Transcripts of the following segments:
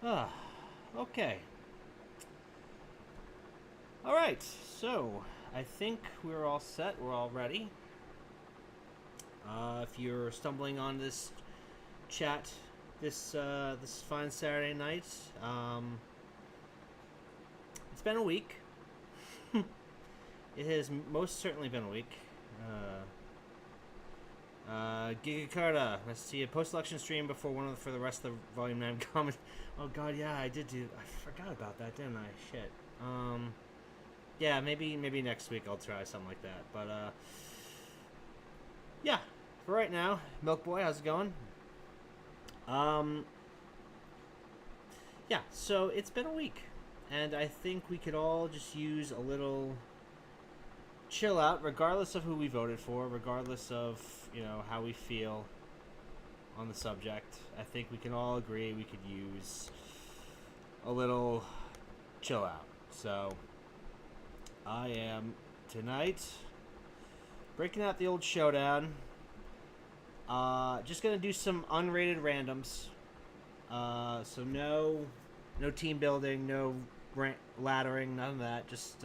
Ah, okay. Alright, so I think we're all set. We're all ready. If you're stumbling on this chat this fine Saturday night, it's been a week. It has most certainly been a week. Gigacarta, let's see a post-election stream before for the rest of the Volume 9 comments. Oh god, yeah, I forgot about that, didn't I? Shit. Yeah, maybe next week I'll try something like that. But yeah, for right now, Milk Boy, how's it going? Yeah, so it's been a week, and I think we could all just use a little chill out, regardless of who we voted for, regardless of how we feel on the subject. I think we can all agree we could use a little chill out. So I am tonight breaking out the old showdown. Just gonna do some unrated randoms. So no team building, no laddering, none of that. Just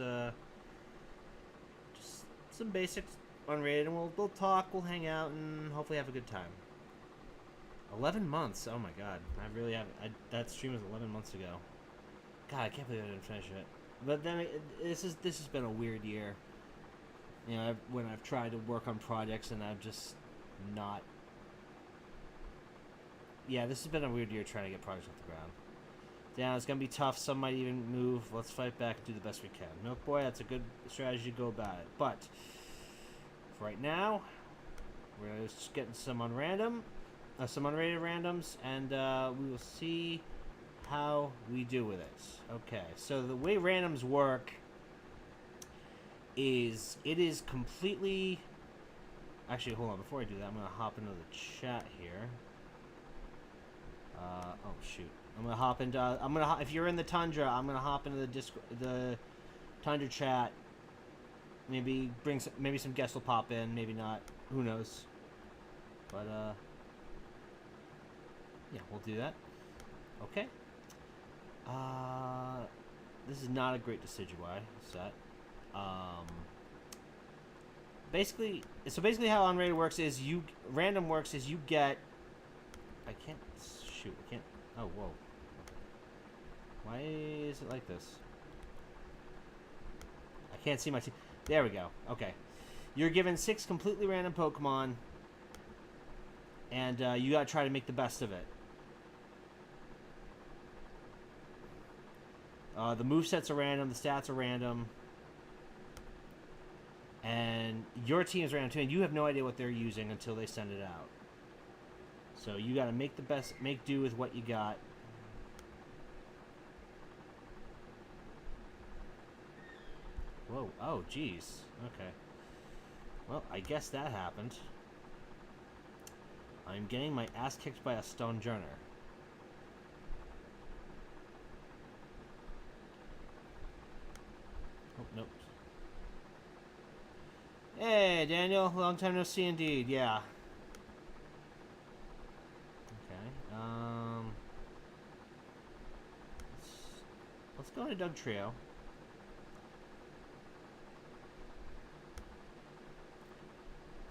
some basic unrated, and we'll talk, we'll hang out, and hopefully have a good time. 11 months. Oh my god, I really have. That stream was 11 months ago. God, I can't believe I didn't finish it. But then this has been a weird year. When I've tried to work on projects and I've just not. Yeah, this has been a weird year trying to get projects off the ground. Yeah, it's gonna be tough. Some might even move. Let's fight back and do the best we can. Milk Boy, that's a good strategy to go about it. But for right now, we're just getting some unrated randoms, and we will see how we do with it. Okay, so the way randoms work is it is completely. Actually, hold on. Before I do that, I'm gonna hop into the chat here. Oh shoot. I'm gonna hop into. If you're in the Tundra, I'm gonna hop into the Tundra chat. Maybe maybe some guests will pop in. Maybe not. Who knows? But yeah, we'll do that. Okay. This is not a great Decidueye set. Basically how unrated works is random works is you get. I can't shoot. I can't. Oh, whoa. Why is it like this? I can't see my team. There we go. Okay. You're given 6 completely random Pokemon, and you gotta try to make the best of it. The movesets are random, the stats are random, and your team is random too, and you have no idea what they're using until they send it out. So you gotta make do with what you got. Whoa, oh jeez, okay. Well, I guess that happened. I'm getting my ass kicked by a Stonejourner. Oh, nope. Hey, Daniel, long time no see indeed, yeah. Let's go into Doug Trio.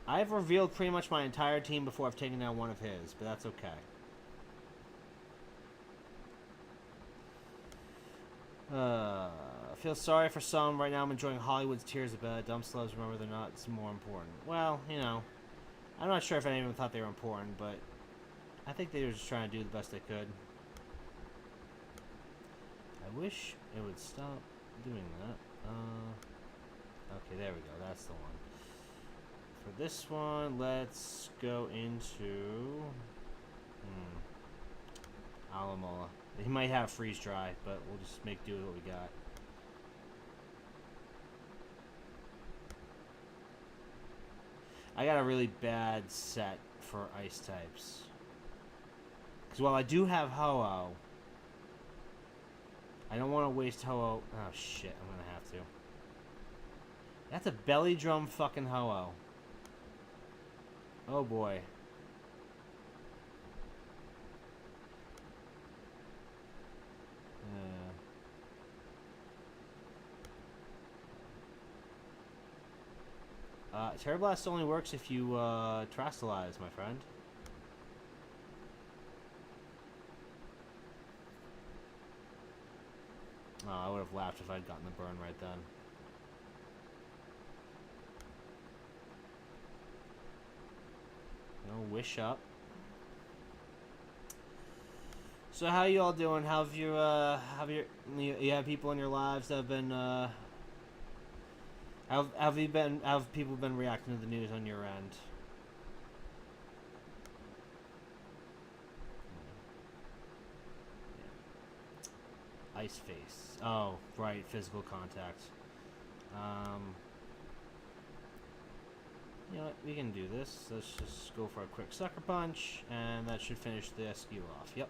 I've revealed pretty much my entire team before I've taken down one of his, but that's okay. I feel sorry for some. Right now I'm enjoying Hollywood's tears a bit. Dumb slubs, remember they're not more important. Well, I'm not sure if anyone thought they were important, but I think they were just trying to do the best they could. I wish it would stop doing that. Okay, there we go. That's the one. For this one, let's go into Alamola. He might have freeze dry, but we'll just make do with what we got. I got a really bad set for ice types. Because while I do have Ho-Oh, I don't want to waste Ho-Oh. Oh shit, I'm gonna have to. That's a belly drum fucking Ho-Oh. Oh boy. Terror Blast only works if you Trastalize, my friend. Oh, I would have laughed if I'd gotten the burn right then. No wish up. So how you all doing? How have you have people in your lives that have been have people been reacting to the news on your end? Yeah. Ice face. Oh, right, physical contact. You know what? We can do this. Let's just go for a quick sucker punch, and that should finish the SQ off. Yep.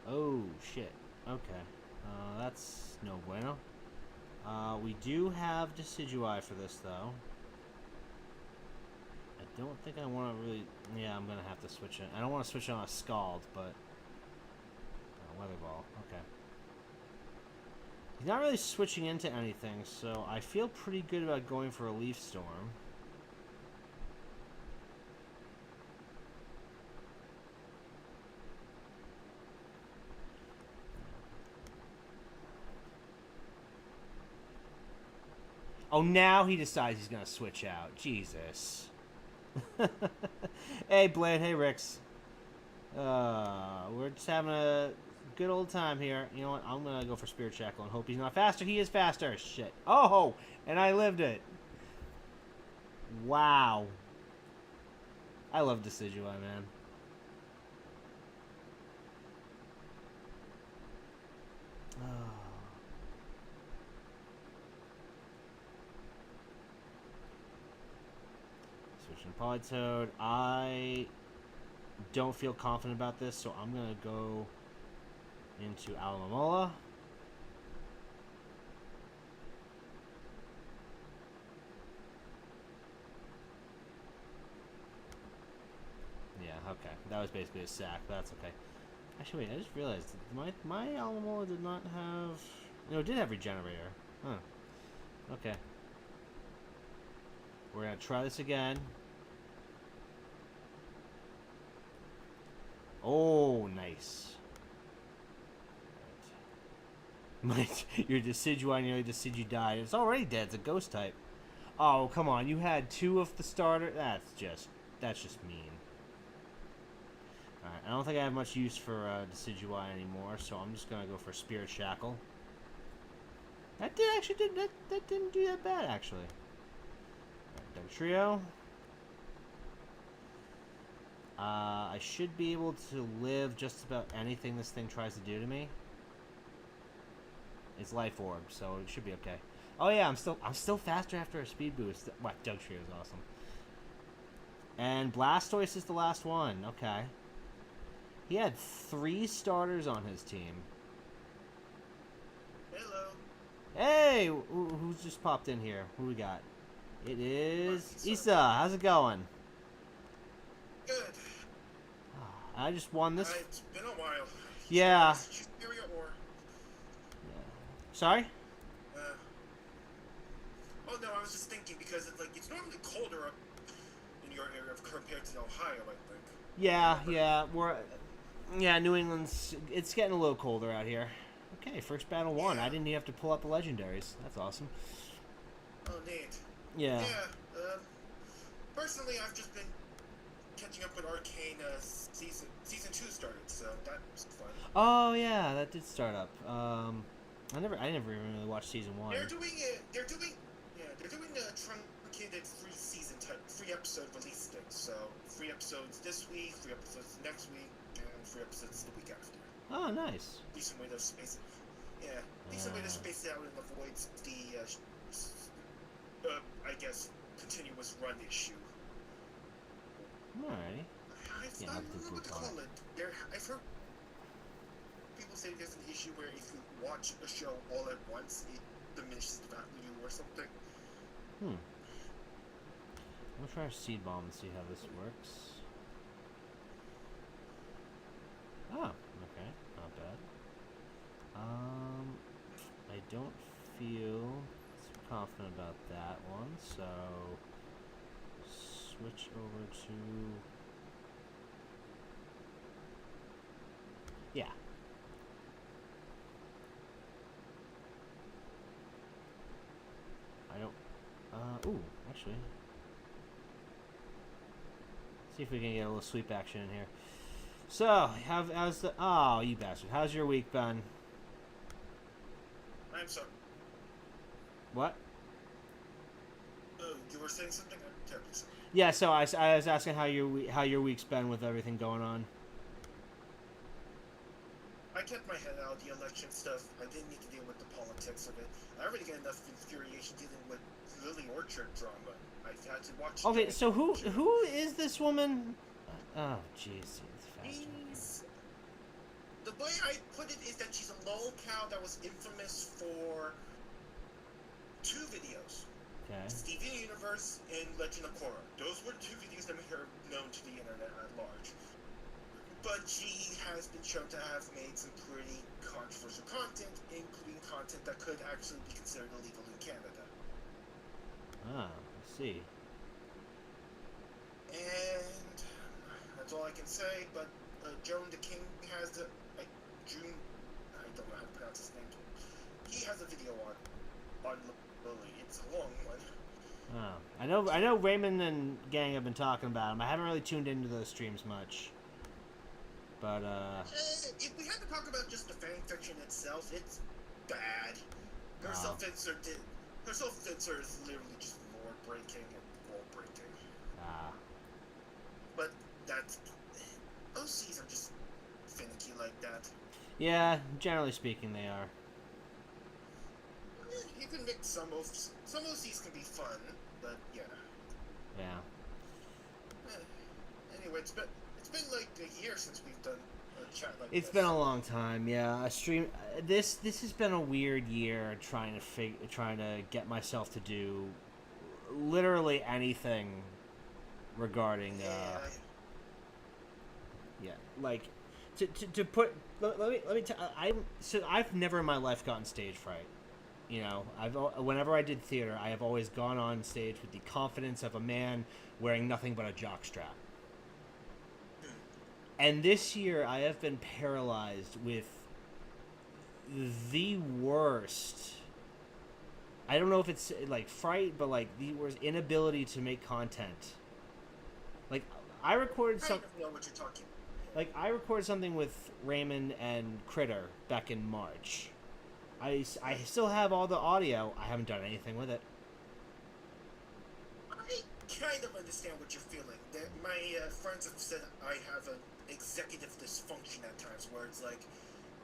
Oh, shit. Okay. That's no bueno. We do have Decidueye for this, though. I don't think I want to really... Yeah, I'm going to have to switch it. I don't want to switch on a Scald, but... Weather Ball. Okay. He's not really switching into anything, so I feel pretty good about going for a Leaf Storm. Oh, now he decides he's going to switch out. Jesus. Hey, Blade. Hey, Rix. We're just having a good old time here. You know what? I'm going to go for Spirit Shackle and hope he's not faster. He is faster. Shit. Oh, and I lived it. Wow. I love Decidueye, man. Oh. Switching Politoed. I don't feel confident about this, so I'm going to go into Alomomola. Yeah, okay. That was basically a sack, but that's okay. Actually, wait, I just realized my Alomomola did not have... No, it did have Regenerator. Huh. Okay. We're going to try this again. Oh, nice. Your Decidueye nearly Decidueye. It's already dead. It's a ghost type. Oh, come on. You had two of the starter. That's just mean. Alright, I don't think I have much use for Decidueye anymore, so I'm just gonna go for Spirit Shackle. That didn't do that bad actually. Right, Dugtrio. I should be able to live just about anything this thing tries to do to me. It's Life Orb, so it should be okay. Oh yeah, I'm still faster after a speed boost. What? Dugtrio is awesome. And Blastoise is the last one. Okay. He had 3 starters on his team. Hello. Hey, who's just popped in here? Who we got? It is Issa. How's it going? Good. I just won this. It's been a while. Yeah. Sorry? Oh no, I was just thinking because it's normally colder up in your area compared to Ohio, I think. Yeah, New England's it's getting a little colder out here. Okay, first battle won. I didn't even have to pull up the legendaries. That's awesome. Oh, neat. Yeah. Yeah. Personally, I've just been catching up with Arcane season 2 started, so that was fun. Oh yeah, that did start up. I never even really watched season 1. They're doing a truncated 3 episode release thing. So 3 episodes this week, 3 episodes next week, and 3 episodes the week after. Oh, nice. Decent way to space it. Yeah, decent way to space it out and avoids the I guess continuous run issue. Alright. I don't know what to call it. I've heard people say there's an issue where if you watch a show all at once, it diminishes the value or something. I'll try Seed Bomb and see how this works. Oh, okay, not bad. I don't feel too confident about that one, so switch over to yeah. I don't. Ooh, actually, see if we can get a little sweep action in here. So, how's the? Oh, you bastard! How's your week been? I'm sorry. What? You were saying something? I'm terribly sorry. Yeah, so I was asking how your week's been with everything going on. I kept my head out of the election stuff. I didn't need to deal with the politics of it. I already get enough infuriation dealing with Lily Orchard drama. I've had to watch. Okay, so who is this woman? Oh, jeez, He's... The way I put it is that she's a lolcow that was infamous for two videos. Okay. Steven Universe and Legend of Korra. Those were two videos that made her known to the internet at large. But she has been shown to have made some pretty controversial content, including content that could actually be considered illegal in Canada. Ah, I see. And that's all I can say, but Joan the King has the... June... I don't know how to pronounce his name. He has a video on Lily. It's a long one. Oh, I know Raymond and gang have been talking about him. I haven't really tuned into those streams much. But, if we had to talk about just the fan fiction itself, it's bad. Her self-censor is literally just lore-breaking and wall-breaking. But that's... OCs are just finicky like that. Yeah, generally speaking, they are. You can mix some OCs can be fun, but yeah. Yeah. Anyway, it's been like a year since we've done a chat like It's this. been a long time, yeah. A stream. This has been a weird year trying to get myself to do literally anything regarding. Yeah, like to put. Let me tell. I've never in my life gotten stage fright. You know, whenever I did theater, I have always gone on stage with the confidence of a man wearing nothing but a jockstrap. And this year, I have been paralyzed with the worst. I don't know if it's like fright, but like the worst inability to make content. Like I recorded I don't know what you're talking about. Like I recorded something with Raymond and Critter back in March. I still have all the audio. I haven't done anything with it. I kind of understand what you're feeling. My friends have said I have an executive dysfunction at times, where it's like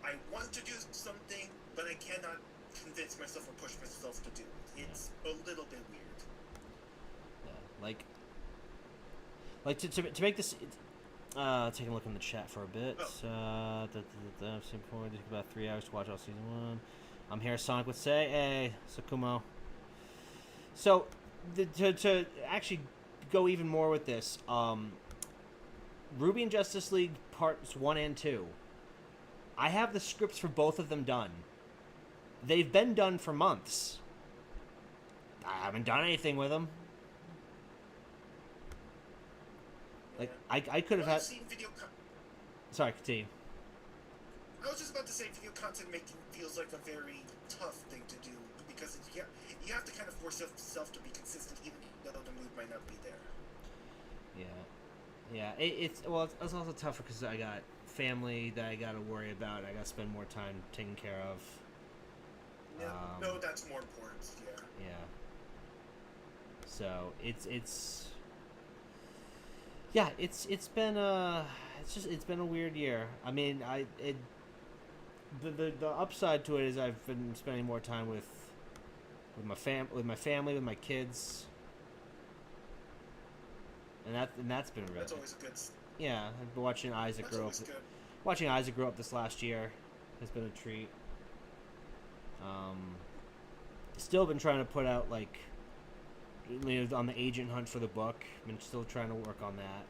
I want to do something, but I cannot convince myself or push myself to do it. It's a little bit weird. Yeah, like to make this. Taking a look in the chat for a bit. I've seen before. It took about 3 hours to watch all season 1. I'm here. Sonic would say, "Hey, Sakumo." So, to actually go even more with this, Ruby and Justice League parts 1 and 2. I have the scripts for both of them done. They've been done for months. I haven't done anything with them. Like I could have had. Sorry, continue. I was just about to say, video content making feels like a very tough thing to do because you have to kind of force yourself to be consistent, even though the mood might not be there. Yeah. It's also tougher because I got family that I got to worry about. I got to spend more time taking care of. Yeah, no, that's more important. Yeah. Yeah. So it's been a weird year. I mean, the upside to it is I've been spending more time with my family, with my kids, and that's been really. That's always a good. Yeah, I've been watching Isaac grow up. Watching Isaac grow up this last year has been a treat. Still been trying to put out like. On the agent hunt for the book. Been still trying to work on that.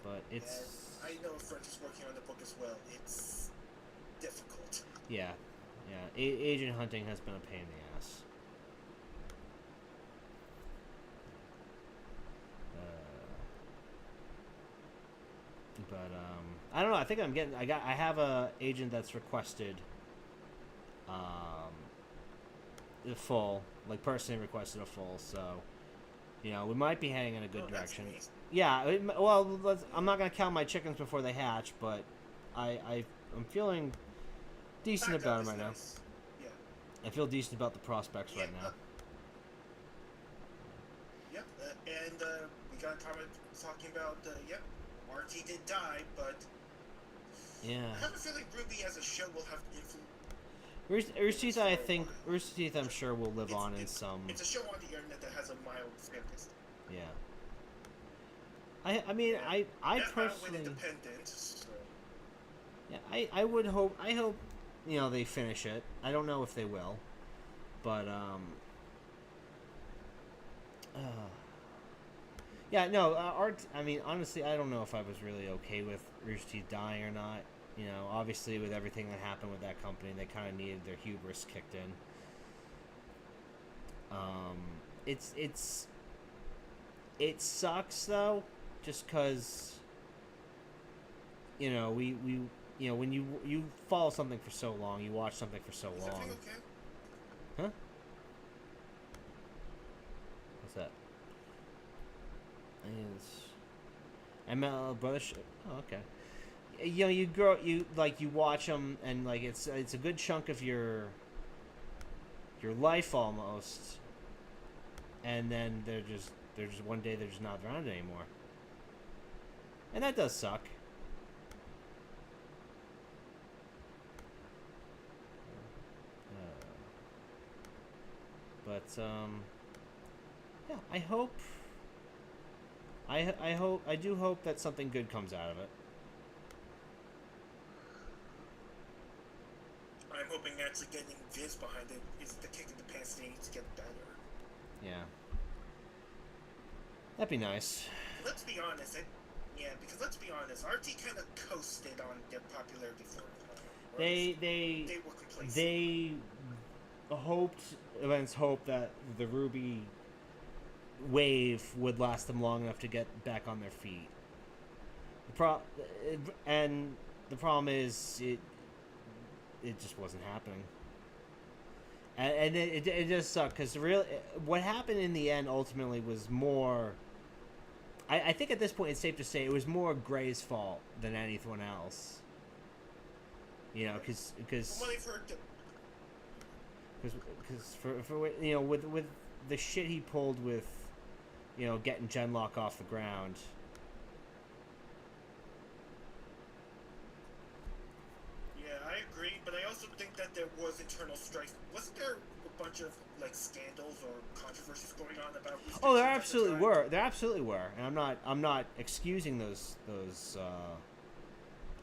But it's I know a friend who's working on the book as well. It's difficult. Yeah, yeah. Agent hunting has been a pain in the ass. But I don't know. I think I'm getting. I have a agent that's requested the full, like personally requested a full. So we might be heading in a good direction. That's Yeah. Well, I'm not gonna count my chickens before they hatch, but I'm feeling decent about them right nice. now. Yeah. I feel decent about the prospects right now. Yep. And we got a comment talking about yep, RT did die, but yeah. I have a feeling Ruby as a show will have influence. Rooster Teeth, I think Rooster Teeth, I'm sure will live on in some. It's a show on the internet that has a mild feminist. Yeah. I mean, Yeah. I personally. Independent. So. Yeah, I would hope. I hope, they finish it. I don't know if they will, but yeah, no. Art. I mean, honestly, I don't know if I was really okay with Rooster Teeth dying or not. Obviously with everything that happened with that company, they kind of needed their hubris kicked in. It sucks though, just because we when you follow something for so long, you watch something for so long. Okay? Huh? What's that? And brother. Oh, okay. You watch them, and like it's a good chunk of your life almost, and then they're just one day they're just not around anymore, and that does suck. But yeah, I do hope that something good comes out of it. I'm hoping actually getting Viz behind it is the kick in the pants they need to get better. Yeah. That'd be nice. Let's be honest, because let's be honest, RT kind of coasted on their popularity for a while. They were complacent. They hoped that the Ruby wave would last them long enough to get back on their feet. And the problem is it just wasn't happening. And it just sucked because what happened in the end ultimately was more. I think at this point it's safe to say it was more Gray's fault than anyone else. Because for with the shit he pulled with getting Genlock off the ground. Yeah, I agree, but I also think that there was internal strife. Wasn't there a bunch of scandals or controversies going on about? Oh, there absolutely were. There absolutely were, and I'm not excusing those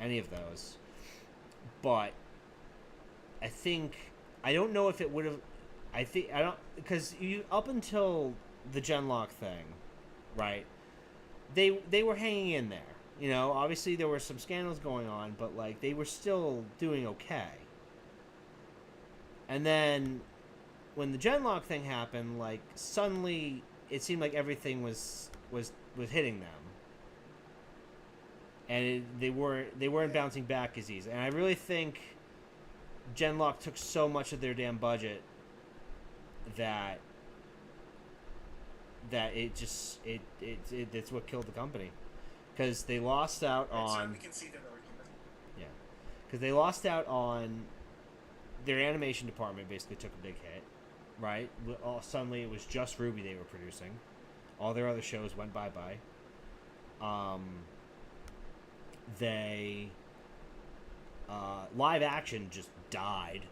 any of those, but I don't know if it would have. I don't because up until the Genlock thing, right? They were hanging in there. Obviously there were some scandals going on, but they were still doing okay. And then when the Genlock thing happened, suddenly it seemed like everything was hitting them, and they weren't bouncing back as easy. And I really think Genlock took so much of their damn budget that it's what killed the company, because they lost out on. We can see that argument. Yeah, because they lost out on their animation department. Basically, took a big hit. Right, suddenly it was just Ruby they were producing. All their other shows went bye-bye. They live action just died.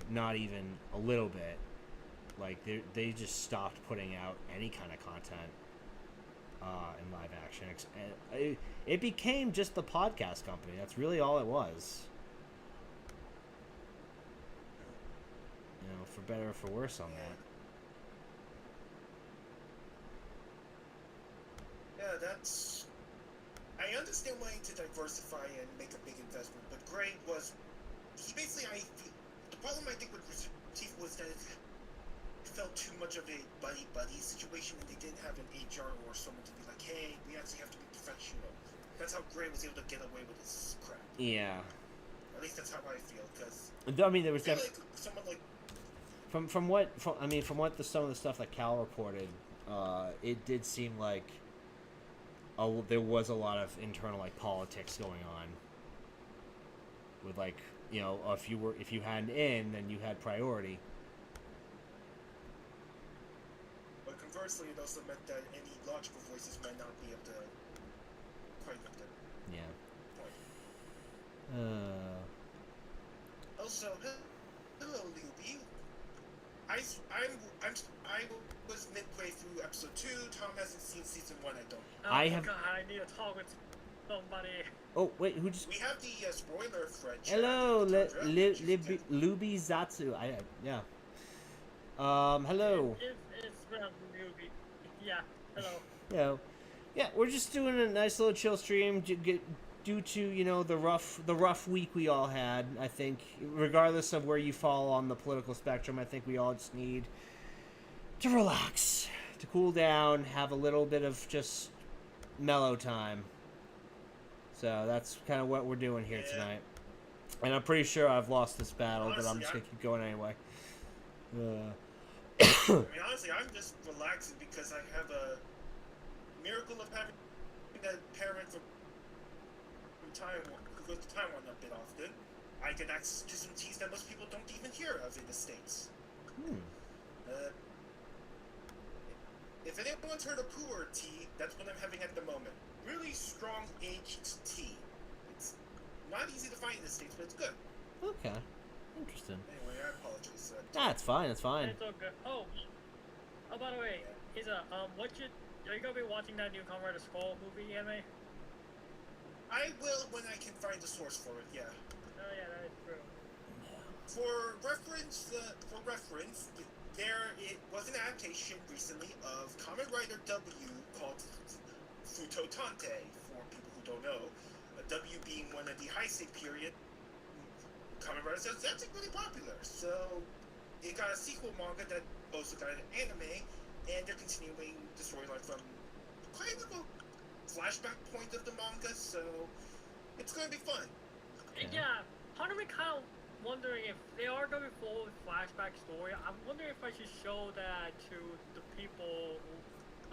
Not even a little bit. They just stopped putting out any kind of content in live action. It became just the podcast company. That's really all it was. For better or for worse on that. Yeah, that's. I understand understand wanting to diversify and make a big investment, but Gray was he basically the problem I think with Retief was that it felt too much of a buddy situation, and they didn't have an HR or someone to be like, hey, we actually have to be professional. That's how Gray was able to get away with his crap. Yeah. At least that's how I feel, because I mean, there was like someone like from what some of the stuff that Cal reported, it did seem like there was a lot of internal like politics going on. With like, you know, if you had an in, then you had priority. But conversely, it also meant that any logical voices might not be able to quite up their point. Also, hello, Luby. I was midway through episode 2. Tom hasn't seen season 1. I don't. Oh I have. God, I need to talk with somebody. Oh wait, who just? We have the spoiler thread. Hello, Luby Zatsu. Yeah. Hello. It's from Ruby. Yeah. Hello. Yeah. Yeah, we're just doing a nice little chill stream due to, you know, the rough week we all had. I think, regardless of where you fall on the political spectrum, I think we all just need to relax, to cool down, have a little bit of just mellow time. So that's kind of what we're doing here tonight. And I'm pretty sure I've lost this battle, honestly, but I'm just going to keep going anyway. I mean, honestly, I'm just relaxing because I have a miracle of having a parent from Taiwan who goes to Taiwan a bit often. I get access to some teas that most people don't even hear of in the States. If anyone's heard of pu'er tea, that's what I'm having at the moment. Really strong aged tea. It's not easy to find in the States, but it's good. Okay. Interesting. Anyway, I apologize. It's fine. It's fine. It's all good. Oh, by the way, are you gonna be watching that new Conrad the Skull movie anime? I will when I can find the source for it. Yeah. Oh yeah, that is true. For reference, it was an adaptation recently of Kamen Rider W called Futotante, for people who don't know. W being one of the Heisei period Kamen Rider says that's really popular. So it got a sequel manga that also got an anime, and they're continuing the storyline from kind of a flashback point of the manga, so it's going to be fun. Yeah, part of me kind of wondering if they are going to be full with flashback story. I'm wondering if I should show that to the people.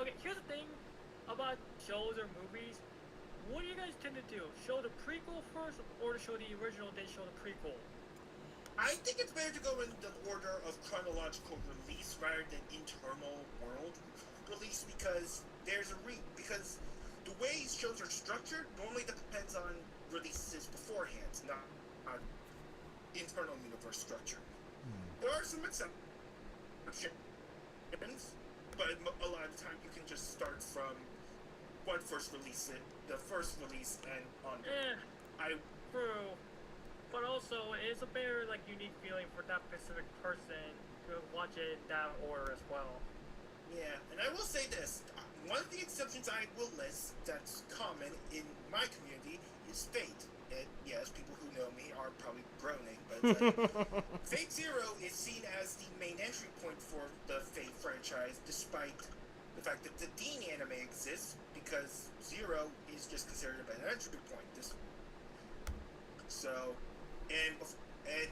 Okay, here's the thing about shows or movies. What do you guys tend to do? Show the prequel first, or to show the original, then show the prequel? I think it's better to go in the order of chronological release rather than internal world release, because because the way shows are structured normally depends on releases beforehand, not internal universe structure. There are some exceptions, but a lot of the time you can just start from the first release, and on. True. But also, it's a better, like, unique feeling for that specific person to watch it in that order as well. Yeah, and I will say this. One of the exceptions I will list that's common in my community is Fate. And yes, people who know me are probably groaning, but Fate Zero is seen as the main entry point for the Fate franchise, despite the fact that the Dean anime exists, because Zero is just considered an entry point. And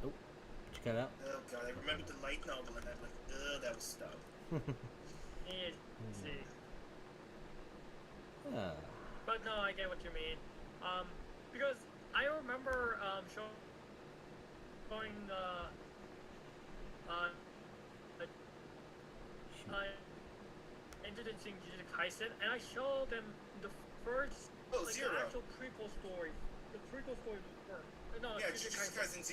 oh, did you cut out? Oh god, I remember the light novel and I'm like, ugh, that was stuff. See. Ah. But no, I get what you mean. Because I remember showing introducing Jujutsu Kaisen, and I showed them the first Zero. the actual prequel story. The prequel story first. No, Yeah, Jujutsu Kaisen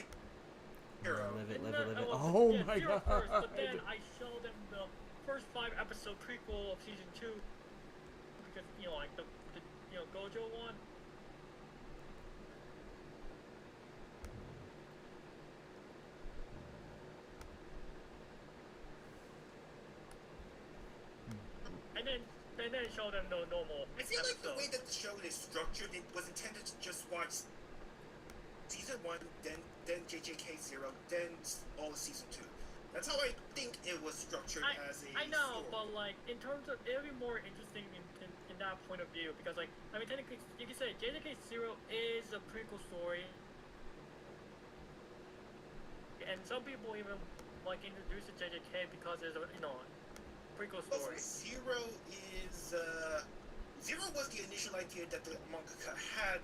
Zero. Live it. No, Oh yeah, my Zero god. First, but then I showed them the first 5 episode prequel of season 2 because like the Gojo one. And then and then show them the normal I feel like the episode. way that the show is structured, it was intended to just watch season 1, then JJK 0, then all of season 2. That's how I think it was structured as a I know, story. but like in terms of it would be more interesting in that point of view because like I mean technically you can say JJK 0 is a prequel story, and some people even like introduce the JJK because there's a prequel Also, story. Zero is Zero was the initial idea that the mangaka had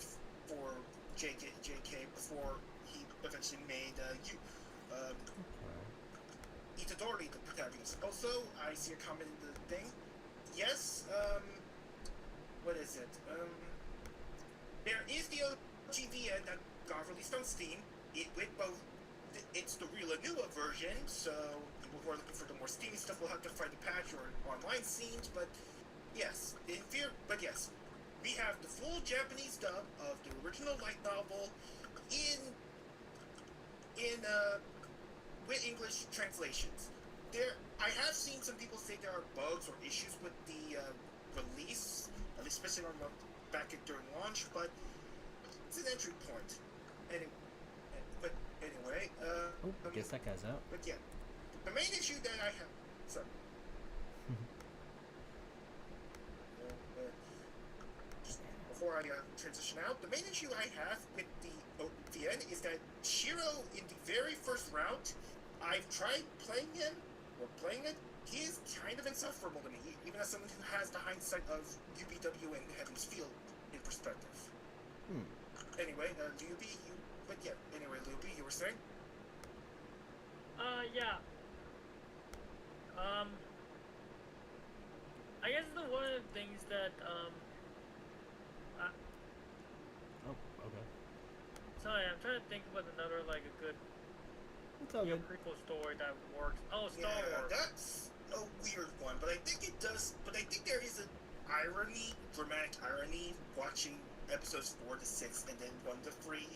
for JK before he eventually made Itadori the protagonist. Also, I see a comment in the thing. Yes, what is it? There is the OGVN that got released on Steam. It's the real Anua version, so people who are looking for the more steamy stuff will have to find the patch or online scenes. But yes, yes, we have the full Japanese dub of the original light novel with English translations. I have seen some people say there are bugs or issues with the release, especially back during launch, but it's an entry point. Anyway, guess that guy's out. but yeah, the main issue that I have. Sorry. Just before I transition out, the main issue I have with the end is that Shiro, in the very first route, I've tried playing him, or playing it, he is kind of insufferable to me, even as someone who has the hindsight of UBW and Heaven's Field in perspective. Anyway, Luby, you were saying? Yeah. I guess one of the things that Okay. sorry, I'm trying to think about another like a good It's all good. prequel story that works. Oh, Star Wars. That's a weird one, but I think it does. But I think there is an dramatic irony, watching episodes 4 to 6 and then 1 to 3.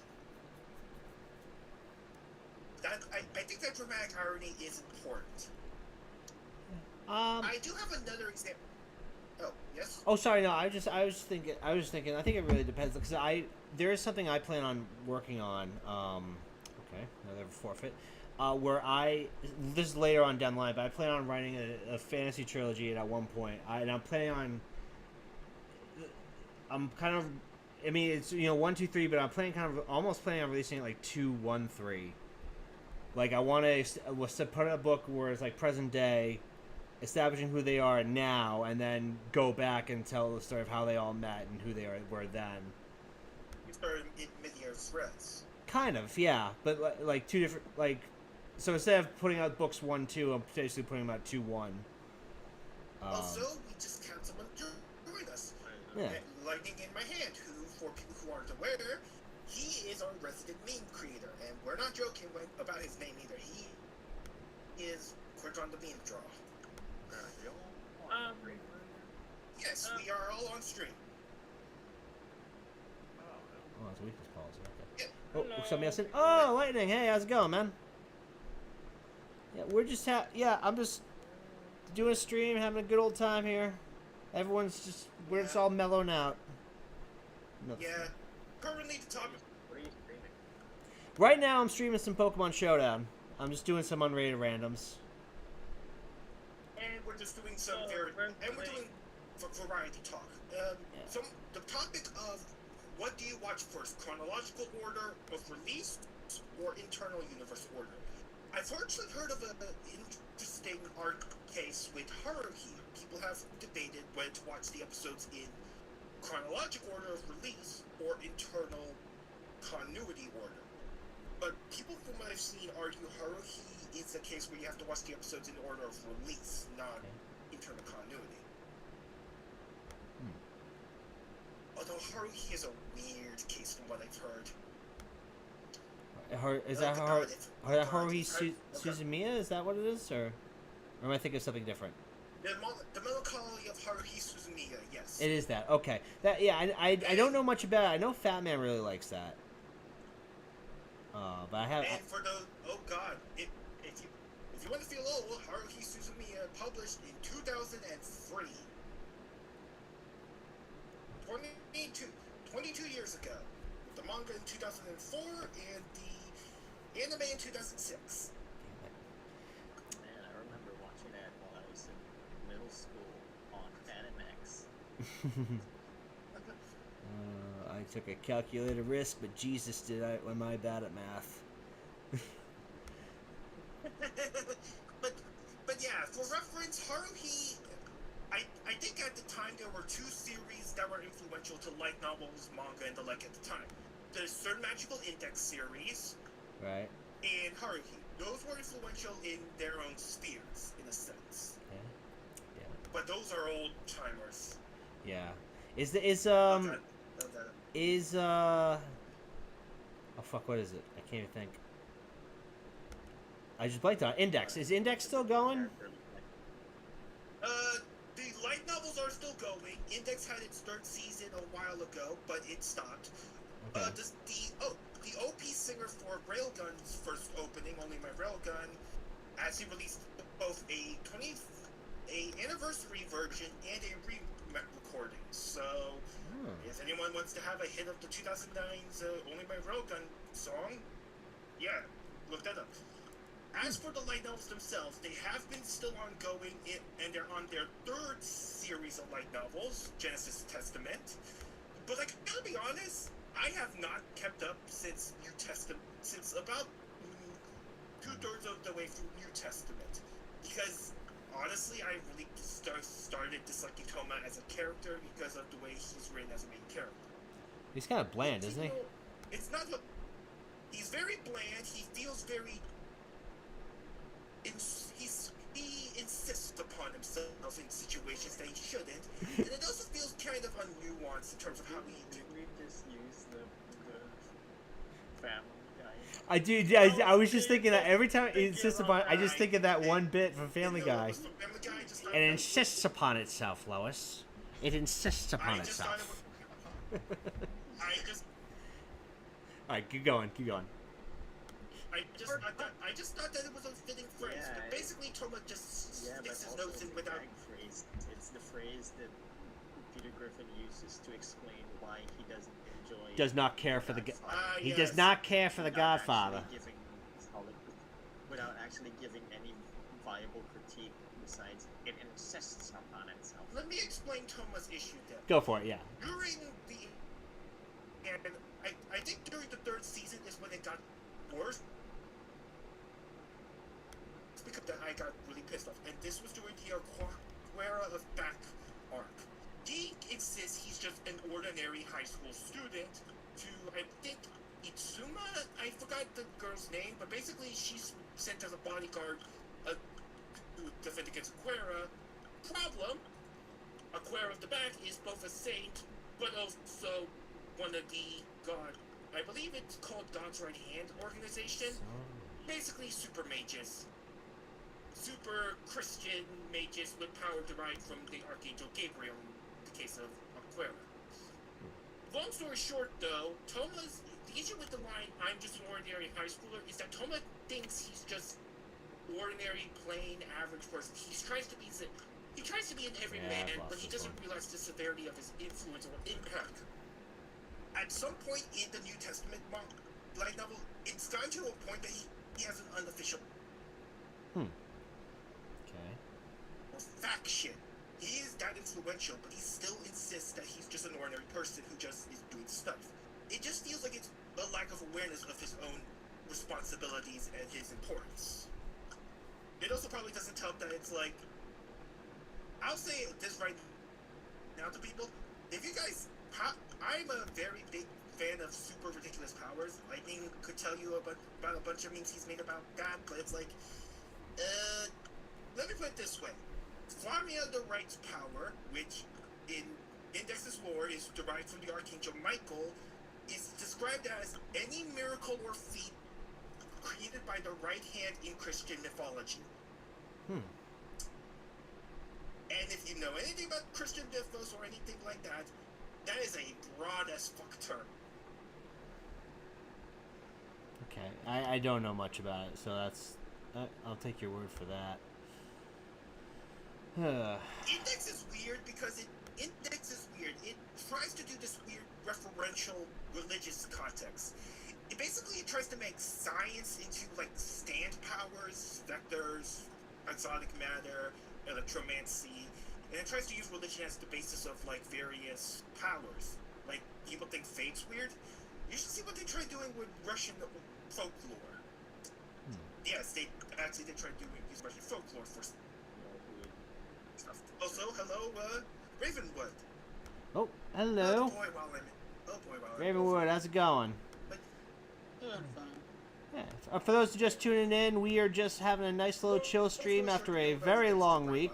I think that dramatic irony is important. I do have another example. Oh, yes? Oh, sorry. No, I was thinking. I think it really depends because there is something I plan on working on. Okay, another forfeit. Where this is later on down the line, but I plan on writing a fantasy trilogy at one point. I'm planning on. I'm kind of. I mean, it's 1, 2, 3, but I'm almost planning on releasing it like 2, 1, 3. Like I want to put in a book where it's like present day, establishing who they are now, and then go back and tell the story of how they all met and who they were then. You started in mid-year threads. Kind of, yeah, but like two different So instead of putting out books 1, 2, I'm basically putting them out 2, 1. Also, we just had someone join us. Yeah. Lightning in my hand, who, for people who aren't aware, he is our resident meme creator, and we're not joking about his name either. He is quick on the meme draw. Yes, we are all on stream. Oh, it's a weakness policy. Okay. Yeah. Oh, somebody else in. Oh, Lightning. Hey, how's it going, man? Yeah, we're just I'm just doing a stream, having a good old time here. We're just all mellowing out. Nothing. Yeah. Currently, the topic. What are you streaming? Right now, I'm streaming some Pokemon Showdown. I'm just doing some unrated randoms. And we're just doing some we're doing variety talk. The topic of what do you watch first, chronological order of release or internal universe order? I've actually heard of an interesting art case with Haruhi. People have debated whether to watch the episodes in chronological order of release or internal continuity order. But people from what I've seen argue Haruhi is a case where you have to watch the episodes in order of release, not internal continuity. Although Haruhi is a weird case from what I've heard. Is that Haruhi Suzumiya? Is that what it is, or am I thinking of something different? The melancholy of Haruhi Suzumiya, yes. It is that. Okay. I don't know much about it. I know Fat Man really likes that. But I have. And for the if you want to feel old, Haruhi Suzumiya published in 2003. years ago. With the manga in 2004 and the anime in 2006. Man, I remember watching that while I was in middle school on Animax. I took a calculated risk, but Jesus, did I? Am I bad at math? but yeah, for reference, Haruhi, I think at the time there were two series that were influential to light novels, manga, and the like at the time. The Certain Magical Index series, Right. and Haruhi. Those were influential in their own spheres, in a sense. Yeah. Yeah. But those are old timers. Yeah. Is Okay. oh fuck, what is it? I can't even think. I just blanked on it. Index. Is Index still going? The light novels are still going. Index had its third season a while ago, but it stopped. Okay. The OP singer for Railgun's first opening, Only My Railgun, actually released both a anniversary version and a re-recording. So, if anyone wants to have a hit of the 2009's Only My Railgun song, yeah, look that up. As for the light novels themselves, they have been still ongoing, and they're on their third series of light novels, Genesis Testament. But I gotta be honest, I have not kept up since New Testament, since about 2/3 of the way through New Testament, because honestly, I really started disliking Toma as a character because of the way he's written as a main character. He's kind of bland, isn't he? It's not. He's very bland. He feels very. He insists upon himself in situations that he shouldn't, and it also feels kind of unnuanced in terms of how he. Did we just use the Family Guy? I do. Yeah, I was just thinking that every time it insists upon, I just think of that one bit from Family Guy. Family Guy just It insists upon itself, Lois. It insists upon itself. I just. All right, keep going. Keep going. I just thought that it was a fitting phrase. Yeah, But basically, Toma just sticks his nose in without. Phrase. It's the phrase that Peter Griffin uses to explain why he doesn't enjoy. Does not care for the. He Yes. does not care for the without Godfather. Without actually giving any viable critique besides it insists upon itself. Let me explain Toma's issue then. Go for it. Yeah. During the. And I think during the third season is when it got worse. Because that I got really pissed off. And this was during the Aquera of Back arc. He insists he's just an ordinary high school student to, I think, Itsuma? I forgot the girl's name, but basically she's sent as a bodyguard to defend against Aquera. Problem, Aquera of the Back is both a saint, but also one of the I believe it's called God's Right Hand organization. Basically super mages. Super Christian mages with power derived from the Archangel Gabriel in the case of Aquera. Long story short though, the issue with the line, I'm just an ordinary high schooler, is that Toma thinks he's just ordinary, plain, average person. He tries to be an everyman, but he doesn't realize the severity of his influence or impact. At some point in the New Testament light novel, it's gotten to a point that he has an unofficial faction. He is that influential, but he still insists that he's just an ordinary person who just is doing stuff. It just feels like it's a lack of awareness of his own responsibilities and his importance. It also probably doesn't help that it's like, I'll say this right now to people, if you guys, I'm a very big fan of super ridiculous powers. Lightning could tell you about a bunch of memes he's made about that, but it's like, let me put it this way. Flamia the Right's power, which in Index's lore is derived from the Archangel Michael, is described as any miracle or feat created by the right hand in Christian mythology. And if you know anything about Christian mythos or anything like that, that is a broad as fuck term. Okay, I don't know much about it, so I'll take your word for that. Index is weird because it tries to do this weird referential religious context. It basically tries to make science into like stand powers, vectors, exotic matter, electromancy, and it tries to use religion as the basis of like various powers. Like people think fate's weird. You should see what they try doing with Russian folklore. Yes, they actually did try doing use Russian folklore for stuff. Also, hello, Ravenwood. Oh, Oh hello. boy, while I'm Ravenwood, how's it going? Yeah, I'm fine. Yeah. For those just tuning in, we are just having a nice little chill stream after a very long week.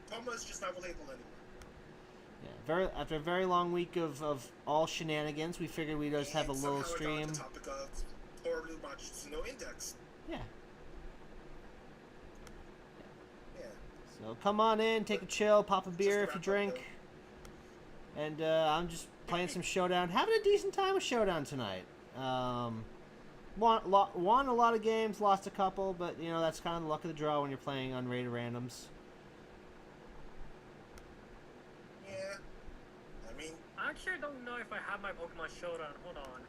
Palma's just not relatable anymore. Yeah, after a very long week of all shenanigans, we figured we'd just have a And little somehow I got stream. on the topic of horribly watched Snow Index. Yeah. Yeah. So come on in, take a chill, pop a beer if you Just to wrap up, drink. And I'm just playing some Showdown. Having a decent time with Showdown tonight. Won a lot of games, lost a couple, but you know that's kind of the luck of the draw when you're playing unrated randoms. Yeah. I mean, I actually don't know if I have my Pokemon Showdown. Hold on.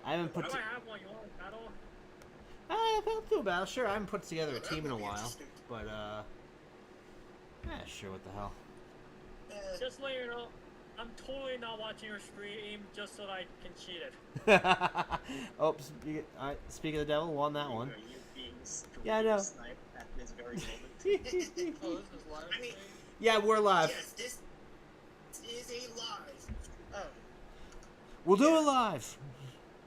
I haven't put. Do I have one? You want to battle? I'll do a battle. Sure, I haven't put together a that team in a would be while, interesting. but yeah, sure. What the hell? Just to let you know, I'm totally not watching your stream just so that I can cheat it. Oh, speak of the devil, won that one. Are you being Yeah, I know. sniped at this very moment? Oh, this is live. I mean, Yeah, we're live. yes, this is a live. Oh. We'll do it live.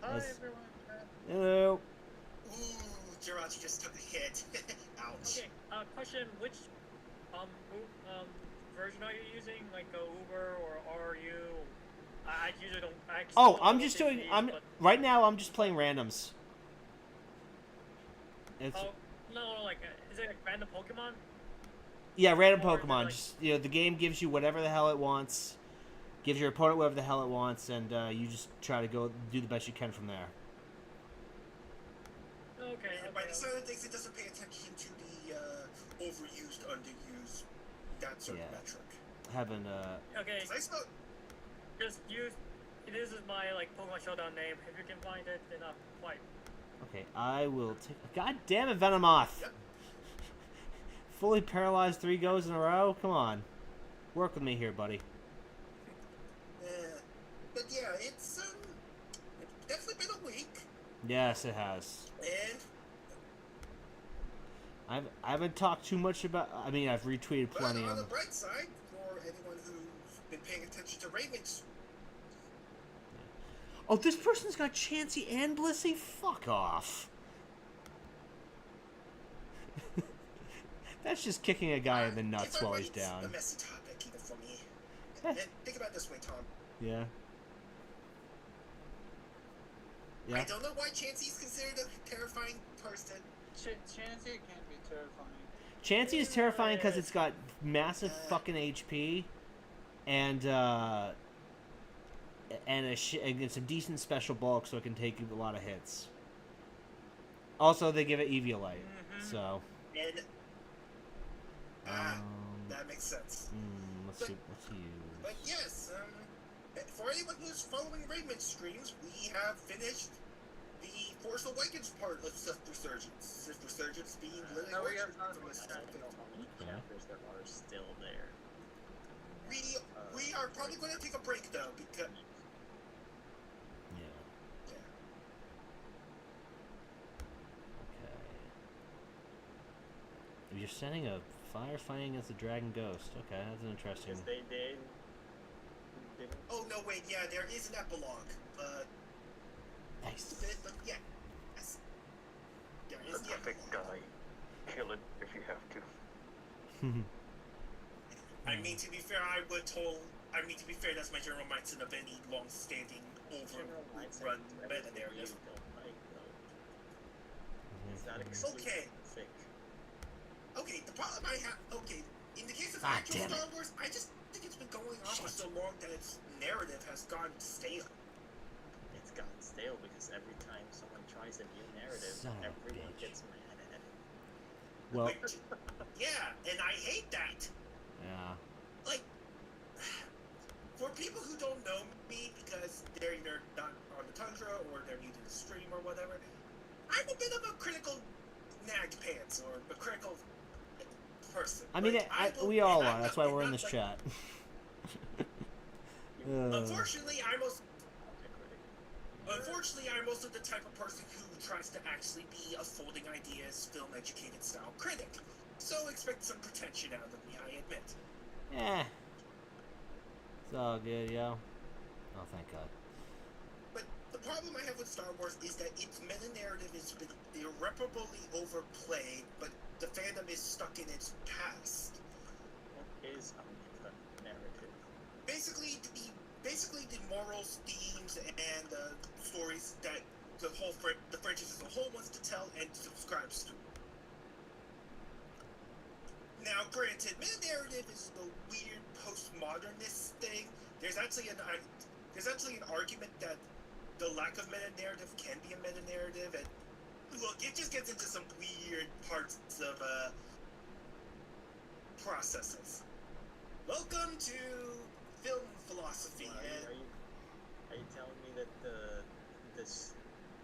Hi, Yes. everyone. Hello. Ooh, Jirachi just took a hit. Ouch. Okay, question, which version are you using? Like Uber or RU? I usually don't. Oh, I'm just doing. Right now. I'm just playing randoms. It's Oh, no, like, is it like random Pokemon? yeah, random or is it Pokemon. like- Just the game gives you whatever the hell it wants, gives your opponent whatever the hell it wants, and you just try to go do the best you can from there. Okay, And by okay. the side of things, it doesn't pay attention to the overused, underused, that sort Yeah. of metric. Having Okay, 'Cause I saw, just use. This is my like Pokemon Showdown name. If you can find it, then I'll fight. okay, I will take. God damn it, Venomoth! Yep. Fully paralyzed 3 goes in a row. Come on, work with me here, buddy. but yeah, it's definitely been a week, Yes, it has. and I haven't talked too much about. I mean, I've retweeted but plenty on of the them. bright side, for anyone who's been paying attention to Ravens, Oh, this person's got Chansey and Blissey? Fuck off. That's just kicking a guy in the nuts if I while he's write down. a messy topic, even for me. Eh. And think about it this way, Tom. Yeah. I Yeah. don't know why Chansey's considered a terrifying person. Chansey can be terrifying. Chansey is terrifying because it's got massive fucking HP and and some decent special bulk, so it can take a lot of hits. Also, they give it Eviolite, Mhm. so. And that makes sense. Let's see. But yes, for anyone who's following Raymond's streams, we have finished the Force Awakens part of Sith Resurgence. Sith Resurgence being Lily No, we Orchard have not from the finished I that. Sith don't know how many Yeah. chapters there are still there. We are probably going to take a break though, because Yeah. yeah. Okay. You're sending a firefighting against a dragon ghost. Okay, that's interesting. Because they didn't. Oh no, wait, yeah, there is an epilogue. Nice. But yeah, yes. There is the epilogue. Kill it if you have to. I mean, to be fair, to be fair, that's my general mindset of any long-standing General mindset overrun to meta everything you narrative. don't like, though. It's not exclusive. Okay. Thick. Okay, the problem I have. Okay, in the case of Ah, actual damn it. Star Wars, I just think it's been going on for so long that its narrative has gone stale. It's gotten stale because every time someone tries a new narrative, Son of a everyone bitch. gets mad at it. Well, Yeah, and I hate that. yeah. Like, for people who don't know me because they're either not on the tundra or they're new to the stream or whatever, I'm a bit of a critical nag pants or a critical person. I mean, we all are. That's why we're in this chat. Unfortunately, I'm also the type of person who tries to actually be a folding ideas, film-educated style critic. So expect some pretension out of me, I admit. Yeah. It's all good, yo. Oh, thank God. But the problem I have with Star Wars is that its meta-narrative has been irreparably overplayed, but the fandom is stuck in its past. What is a meta-narrative? Basically the morals, themes, and stories that the franchise as a whole wants to tell and subscribes to. Now, granted, meta-narrative is the weird postmodernist thing. There's actually an argument that the lack of meta-narrative can be a meta-narrative, and look, it just gets into some weird parts of processes. Welcome to film philosophy. Are you telling me that the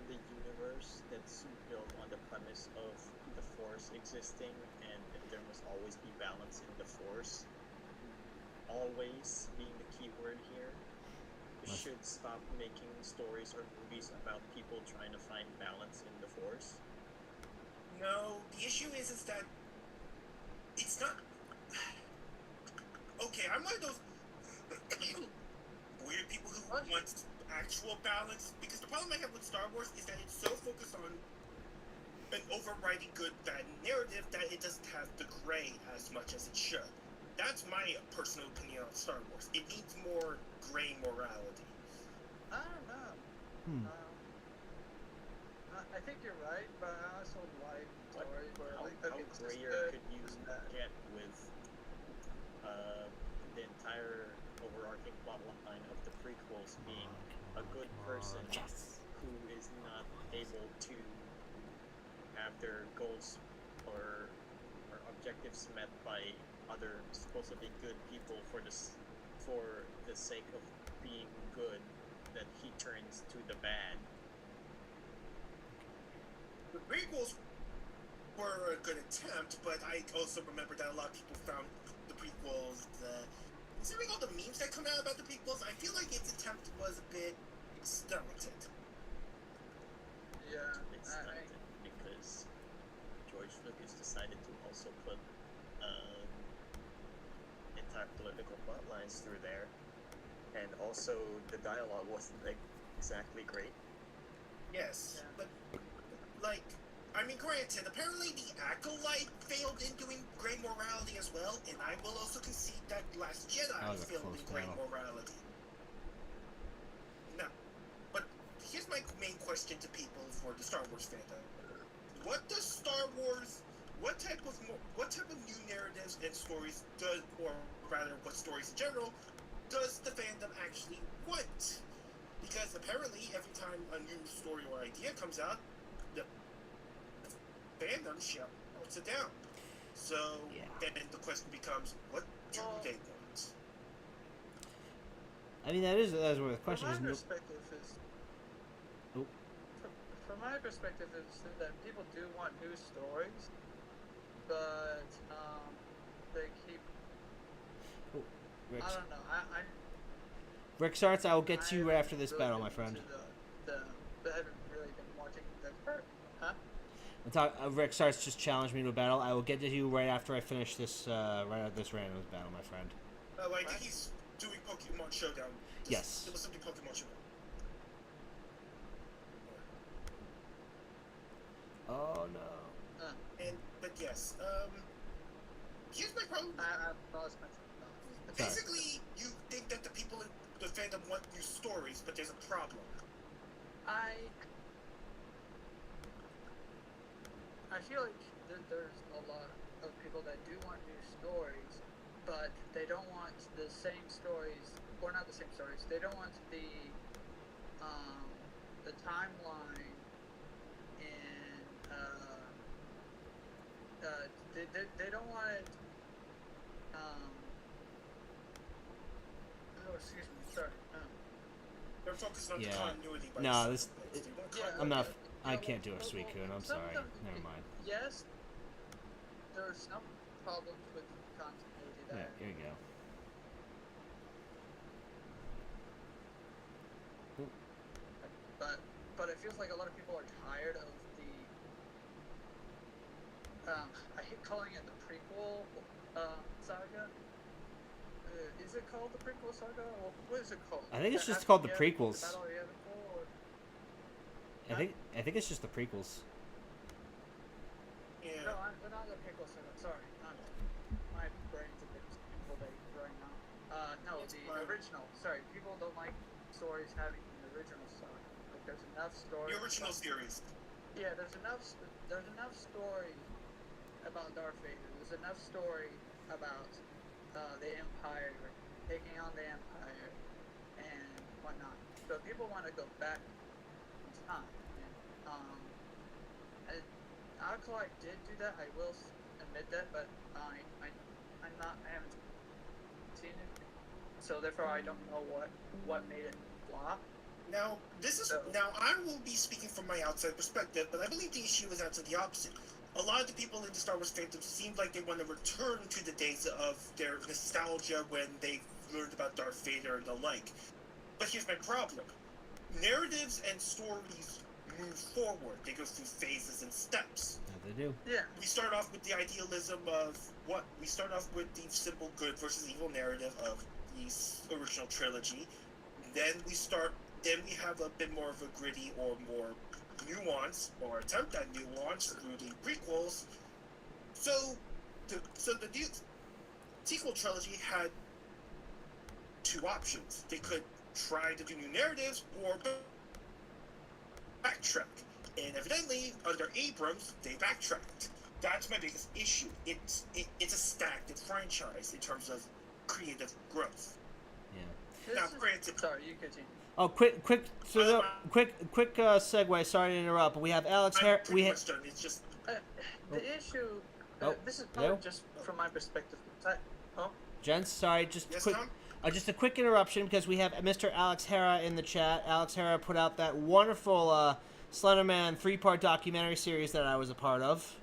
universe that's built on the premise of the Force existing and there must always be balance in the Force, always being the key word here, should stop making stories or movies about people trying to find balance in the Force? No, the issue is that it's not. Okay, I'm one of those weird people who wants actual balance, because the problem I have with Star Wars is that it's so focused on an overriding good-bad narrative that it doesn't have the gray as much as it should. That's my personal opinion on Star Wars. It needs more gray morality. I don't know. I think you're right, but I also like stories where How it's just grayer good, could you just bad. get with the entire overarching plot line of the prequels being a good person who is not able to have their goals or objectives met by other supposedly good people for the sake of being good, that he turns to the bad. The prequels were a good attempt, but I also remember that a lot of people found the prequels, considering all the memes that come out about the prequels, I feel like its attempt was a bit stunted. Yeah, It's stunted because George Lucas decided to also put entire political plot lines through there, and also the dialogue wasn't exactly great. Yes, but I mean, granted, apparently the Acolyte failed in doing gray morality as well, and I will also concede that Last Jedi failed in gray morality. Now, but here's my main question to people for the Star Wars fandom: what type of new narratives and stories or rather, what stories in general does the fandom actually want? Because apparently, every time a new story or idea comes out, the fandom shouts it down. So then the question becomes, what do they want? I mean, that is where the question is. From my perspective is that people do want new stories, but they keep. I don't know. Rick Sarts, I will get to you after this battle, my friend. I haven't really been watching that part. Huh? Rick Sarts just challenged me to a battle. I will get to you right after I finish this, right after this random battle, my friend. I think he's doing Pokemon Showdown. Yes. There was something Pokemon Showdown. Oh no. But yes, here's my problem. I lost my. Basically, you think that the people in the fandom want new stories, but there's a problem. I feel like there's a lot of people that do want new stories, but they don't want the same stories, or not the same stories. They don't want the timeline in they don't want excuse me. Sorry. They're focused on Yeah. the continuity. By No, the this- sequels. They want Yeah, I'm not. yeah, I well, can't do a well, Suicune. I'm some of sorry. them- Never mind. Yes, there are some problems with continuity Yeah, there. here you go. But it feels like a lot of people are tired of the. I hate calling it the prequel saga. Is it called the prequel saga? Or what is it called? I think it's The just called the Armageddon- prequels. The Battle of Yavin 4, or... I think it's just the prequels. Yeah. No, not the prequel saga. Sorry, my brain's a bit scrambled right now. No, It's the fine. original. Sorry, people don't like stories having the original saga. Like, there's enough stories. The original series. Yeah, there's enough story about Darth Vader. There's enough story about the Empire, taking on the Empire, and whatnot. So if people want to go back in time, and Acolyte did do that. I will admit that, but I haven't seen it, so therefore I don't know what made it flop. Now, I will be speaking from my outside perspective, but I believe the issue is actually the opposite. A lot of the people in the Star Wars fandom seem like they want to return to the days of their nostalgia when they learned about Darth Vader and the like. But here's my problem. Narratives and stories move forward. They go through phases and steps. Yeah, they do. Yeah. We start off with the idealism of what? We start off with the simple good versus evil narrative of the original trilogy. Then we have a bit more of a gritty or more nuance or attempt at nuance through the prequels. So the new sequel trilogy had two options. They could try to do new narratives or backtrack. And evidently, under Abrams, they backtracked. That's my biggest issue. It's a stagnant franchise in terms of creative growth. Yeah. Now, granted, Sorry, you continue. Oh, quick segue. Sorry to interrupt, but we have Alex I'm Harris. pretty much done. It's just The issue. Oh, this is probably hello? just from my perspective. Gents, sorry, just yes, quick. Tom? Just a quick interruption because we have Mr. Alex Hara in the chat. Alex Hara put out that wonderful Slenderman 3-part documentary series that I was a part of.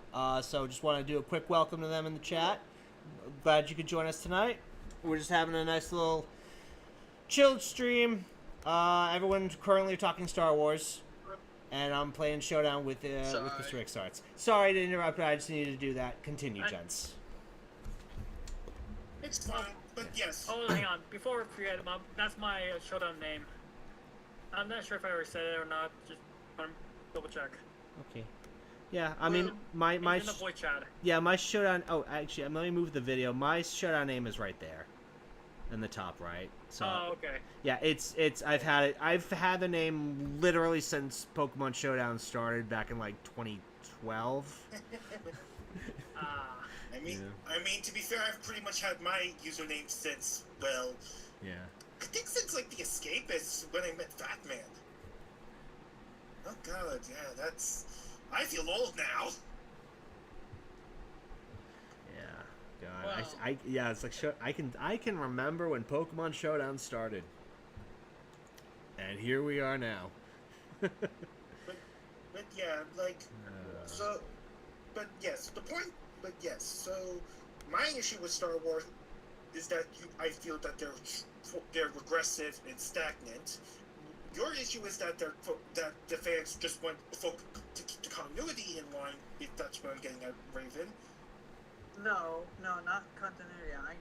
So just want to do a quick welcome to them in the chat. Glad you could join us tonight. We're just having a nice little chilled stream. Everyone's currently talking Star Wars, and I'm playing Showdown with Mr. Ricksarts. Sorry to interrupt, but I just needed to do that. Continue, gents. It's fine, but yes. Oh, hang on. Before we forget, that's my showdown name. I'm not sure if I ever said it or not. Just double check. Okay. Yeah, I mean, my In the voice chat. yeah, my Showdown. Oh, actually, let me move the video. My Showdown name is right there, in the top right. So. Oh, okay. Yeah, it's. I've had the name literally since Pokemon Showdown started back in like 2012. I mean, to be fair, I've pretty much had my username since, well, Yeah. I think since, like, The Escapists, when I met Fat Man. Oh, God, yeah, I feel old now. Yeah. God. Well- yeah. It's like I can remember when Pokemon Showdown started, and here we are now. But yeah, like, so, but yes, so my issue with Star Wars is that I feel that they're regressive and stagnant. Your issue is that that the fans just want to keep the continuity in line, if that's what I'm getting at, Raven. No, not continuity.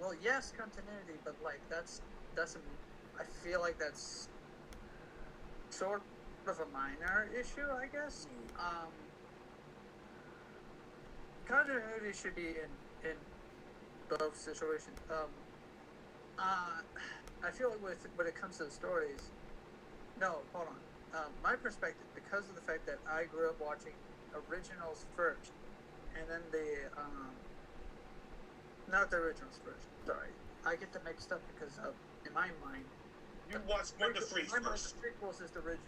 Well, yes, continuity, but like I feel like that's sort of a minor issue, I guess. Continuity should be in both situations. I feel like when it comes to the stories, no, hold on. My perspective, because of the fact that I grew up watching originals first, and then not the originals first. Sorry, I get them mixed up because in my mind, You watched 1 to 3 in my mind, first. the prequels is the original.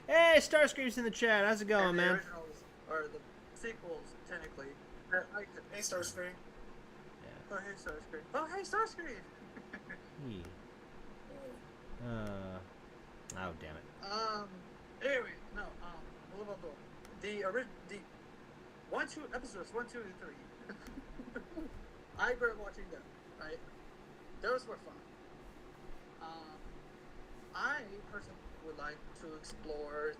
Hey, Starscream's in the chat. How's it going, And the man? originals are the sequels, technically. Hey, Starscream. Yeah. Oh, hey, Starscream. Oh, hey, Starscream! Hmm. Oh, damn it. Anyway, no, blah, blah, blah. The episodes 1, 2, and 3. I grew up watching them, right? Those were fun. I personally would like to explore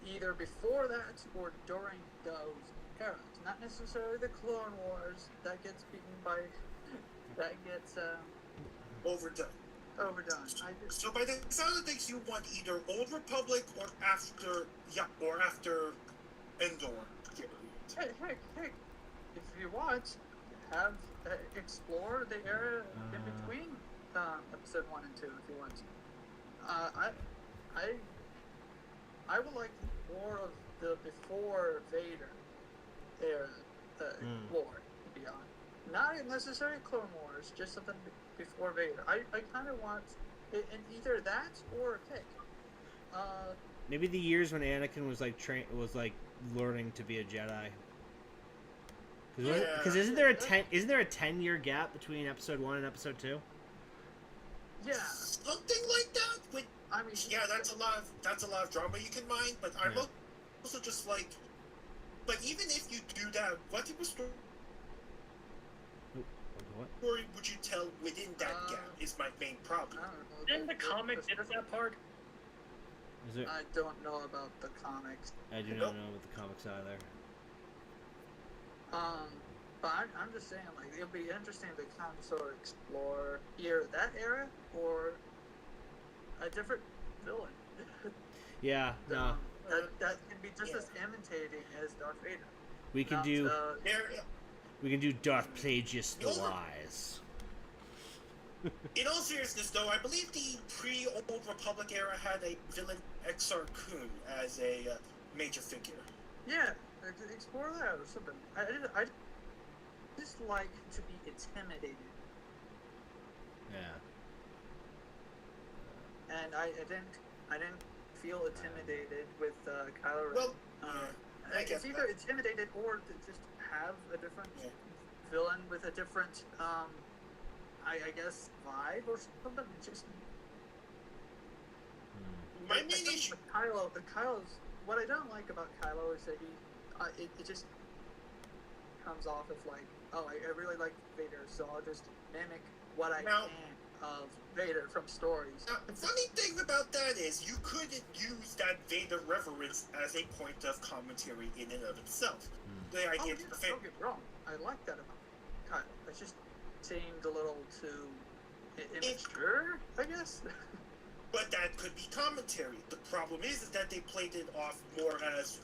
either before that or during those eras. Not necessarily the Clone Wars that gets Overdone. overdone. So by the sound of things, you want either Old Republic or after Endor. Heck, if you want, have explore the era in between episode 1 and 2 if you want. I would like more of the before Vader era lore beyond. Not necessarily Clone Wars, just something before Vader. I kind of want it in either that or a pick. Maybe the years when Anakin was like learning to be a Jedi. Because isn't there a 10-year gap between episode 1 and episode 2? Yeah, Something like that. With, I mean, yeah, that's a lot of drama you can mine. But I'm also just like, but even if you do that, what type of story would you tell within that gap? Is my main problem. I don't know. Didn't the comic get that part? Is it? I don't know about the comics. I do not know about the comics either. But I'm just saying, like, it'll be interesting to kind of sort of explore either that era or a different villain. Yeah, no. That can be just as imitating as Darth Vader. We can do Darth Plagueis the Wise. In all seriousness, though, I believe the pre-Old Republic era had a villain Exar Kun as a major figure. Yeah, explore that or something. I just like to be intimidated. Yeah. And I didn't feel intimidated with Kylo Ren. Well, I it's either intimidated or to just have a different villain with a different, I guess, vibe or something. It's just my main issue. Kylo's. What I don't like about Kylo is that it just comes off as like, oh, I really like Vader, so I'll just mimic what I can of Vader from stories. Now, the funny thing about that is you could use that Vader reverence as a point of commentary in and of itself. The idea Don't get me wrong. I like that about Kylo. It just seemed a little too immature, I guess. But that could be commentary. The problem is that they played it off more as...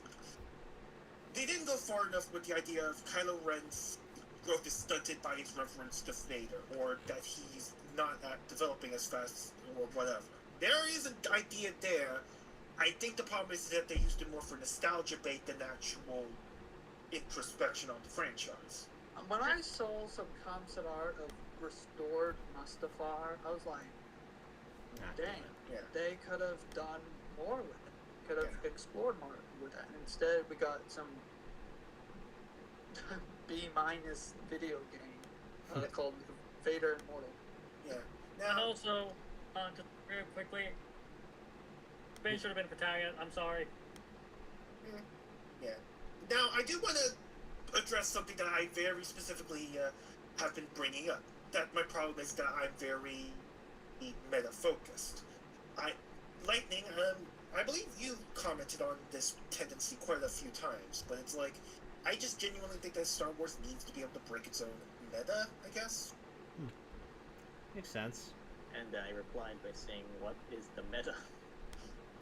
They didn't go far enough with the idea of Kylo Ren's growth is stunted by his reverence to Vader, or that he's not developing as fast, or whatever. There is an idea there. I think the problem is that they used it more for nostalgia bait than actual introspection on the franchise. When I saw some concept art of restored Mustafar, I was like, dang, they could have done more with it. Could have explored more with that. Instead, we got some B- video game called Vader Immortal. Yeah. And Now, also, just very quickly, Finn should have been protagonist. I'm sorry. yeah. Now, I do want to address something that I very specifically have been bringing up. That my problem is that I'm very meta-focused. Lightning, I believe you commented on this tendency quite a few times, but it's like, I just genuinely think that Star Wars needs to be able to break its own meta, I guess. Makes sense. And I replied by saying, what is the meta?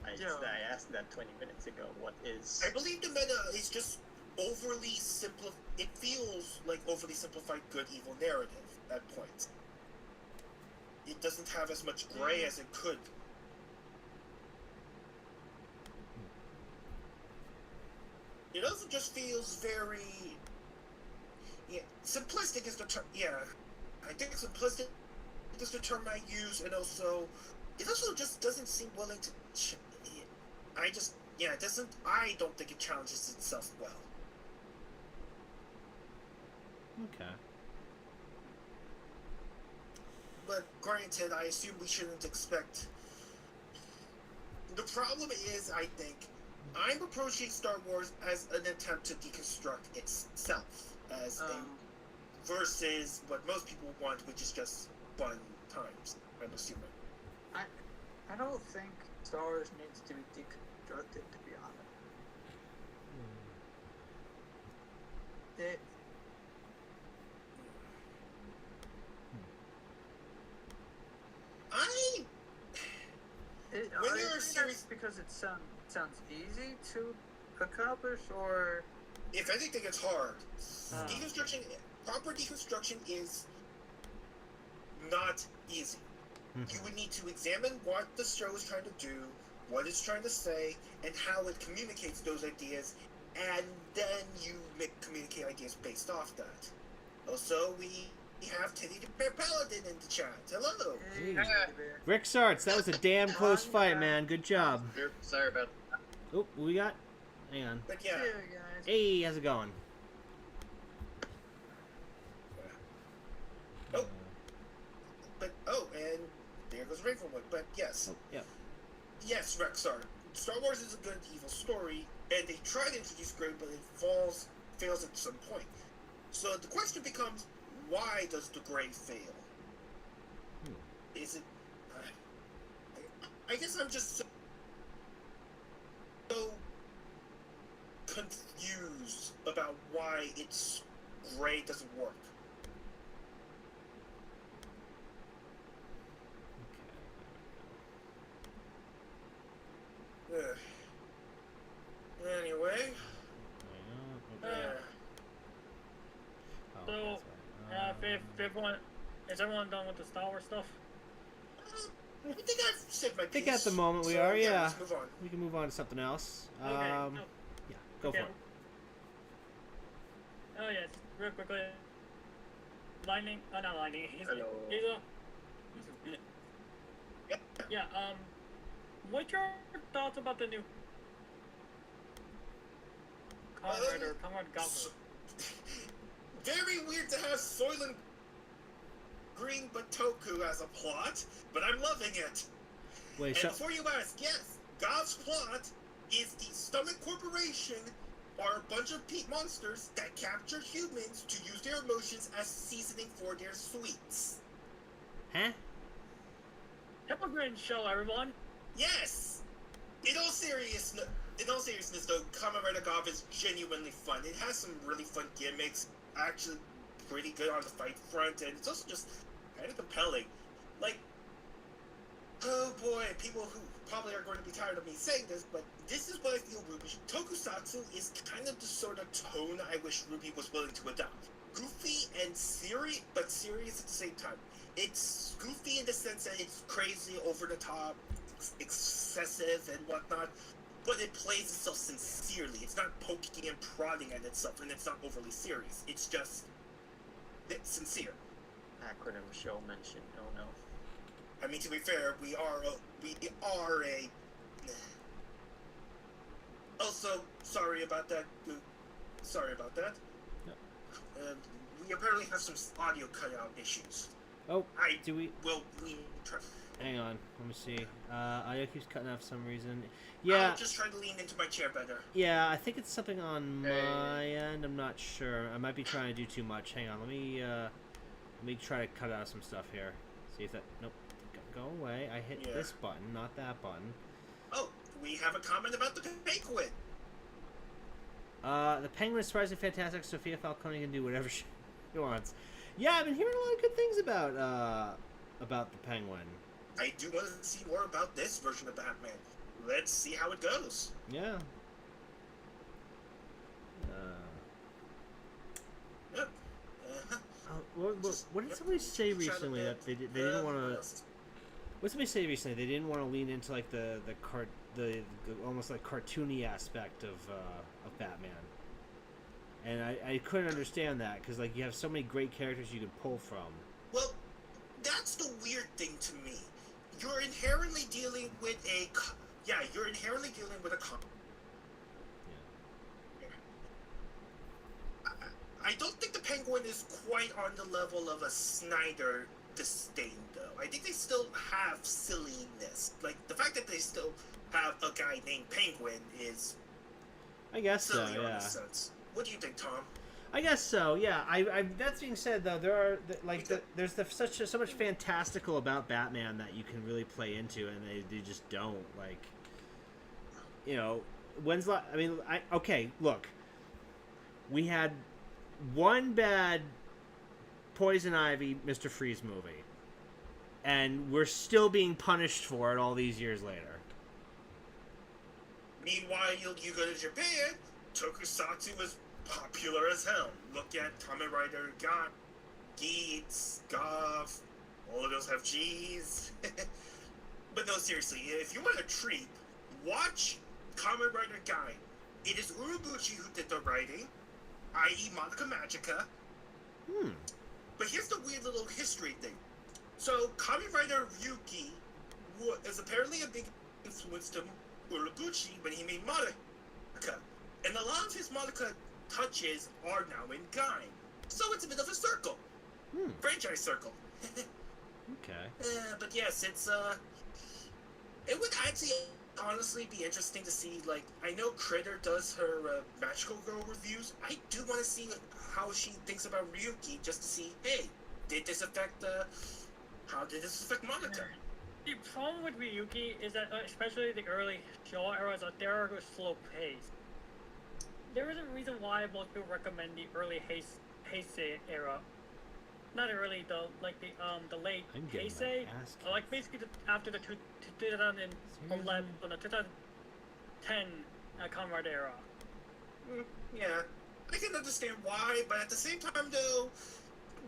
I asked that 20 minutes ago. What is... I believe the meta is just overly simple. It feels like overly simplified good evil narrative at points. It doesn't have as much gray as it could. It also just feels very... Yeah, simplistic is the term. Yeah, I think simplistic is the term I use, and also... It also just doesn't seem willing to... it doesn't... I don't think it challenges itself well. Okay. but granted, I assume we shouldn't expect. The problem is, I think, I'm approaching Star Wars as an attempt to deconstruct itself as a versus what most people want, which is just fun times. I'm assuming. I don't think Star Wars needs to be deconstructed, to be honest. It When I you're think serious, that's because it sounds easy to accomplish, or if anything, it's hard. Uh. Proper deconstruction is not easy. You would need to examine what the show is trying to do, what it's trying to say, and how it communicates those ideas, and then you communicate ideas based off that. Also, we have Teddy the Bear Paladin in the chat. Hello. Hey, Jeez. Teddy Bear. Rick Sarts, that was a damn close fight, man. Good job. Sorry about that. Oh, what we got? Hang on. But yeah, Hey, guys. Hey, how's it going? and there goes Ravenwood. But yes, Oh, yeah. yes, Rexar. Star Wars is a good evil story, and they try to introduce Grey, but it fails at some point. So the question becomes, why does the Grey fail? Is it? I guess I'm just so confused about why it's Grey doesn't work. Anyway. So, if everyone, is everyone done with the Star Wars stuff? I think I've said my I think piece. at the moment we So, are, yeah. Let's move on. We can move on to something else. Okay. Yeah, go Okay. for it. Oh yes, real quickly. Lightning, not Lightning. Hello. Yeah. What's your thoughts about the new Comrade or Comrade Goblin? Very weird to have Soylent Green Batoku as a plot, but I'm loving it. Wait, And so before you ask, yes, God's plot is the Stomach Corporation are a bunch of peat monsters that capture humans to use their emotions as seasoning for their sweets. huh? Hypocrite show, everyone. Yes! In all seriousness, though, Kamen Rider Gov is genuinely fun. It has some really fun gimmicks, actually pretty good on the fight front, and it's also just kind of compelling. Like, oh boy, people who probably are going to be tired of me saying this, but this is what I feel Ruby Tokusatsu is kind of the sort of tone I wish Ruby was willing to adopt. Goofy and serious, but serious at the same time. It's goofy in the sense that it's crazy, over the top, excessive, and whatnot, but it plays itself sincerely. It's not poking and prodding at itself, and it's not overly serious. It's just sincere. Acronym show mentioned. Oh no. I mean, to be fair, we are a. Also, sorry about that. Sorry about that. Yep. We apparently have some audio cutout issues. Oh, I do we? will. We try. Hang on. Let me see. Audio keeps cutting out for some reason. Yeah. I'll just try to lean into my chair better. Yeah, I think it's something on my end. I'm not sure. I might be trying to do too much. Hang on. Let me try to cut out some stuff here. See if that. Nope. Go away. I hit this button, not that button. Oh, we have a comment about the penguin. The penguin is surprisingly fantastic. Sophia Falcone can do whatever she wants. Yeah, I've been hearing a lot of good things about the penguin. I do want to see more about this version of Batman. Let's see how it goes. Yeah. Yep. What did somebody say recently that they didn't want to? What did somebody say recently? They didn't want to lean into like the almost like cartoony aspect of Batman. And I couldn't understand that because like you have so many great characters you can pull from. Well, that's the weird thing to me. You're inherently dealing with a comic. I don't think the Penguin is quite on the level of a Snyder disdain, though. I think they still have silliness. Like, the fact that they still have a guy named Penguin is I guess so. silly in Yeah. a sense. What do you think, Tom? I guess so. Yeah. That being said, though, there are there's so much fantastical about Batman that you can really play into, and they just don't like. You know, okay. Look, we had one bad Poison Ivy Mr. Freeze movie, and we're still being punished for it all these years later. Meanwhile, you go to Japan, Tokusatsu is popular as hell. Look at Kamen Rider Got, Geats, Gov, all of those have G's. But no, seriously, if you want a treat, watch Kamen Rider Guy. It is Urobuchi who did the writing, i.e. Monica Magica. But here's the weird little history thing. So, Kamen Rider Ryuki is apparently a big influence to Urobuchi when he made Monica. And a lot of his Monica touches are now in Guy. So it's a bit of a circle. Franchise circle. Okay. But yes, it would actually honestly be interesting to see, like, I know Critter does her Magical Girl reviews. I do want to see how she thinks about Ryuki, just to see, hey, did this affect, how did this affect Monica? The problem with Ryuki is that, especially the early show eras, they are a slow pace. There is a reason why most people recommend the early Heisei era. Not early though, like the late I'm getting Heisei, my ass like basically after the 2011 or the 2010 Kamen Rider era. Yeah, I can understand why, but at the same time, though,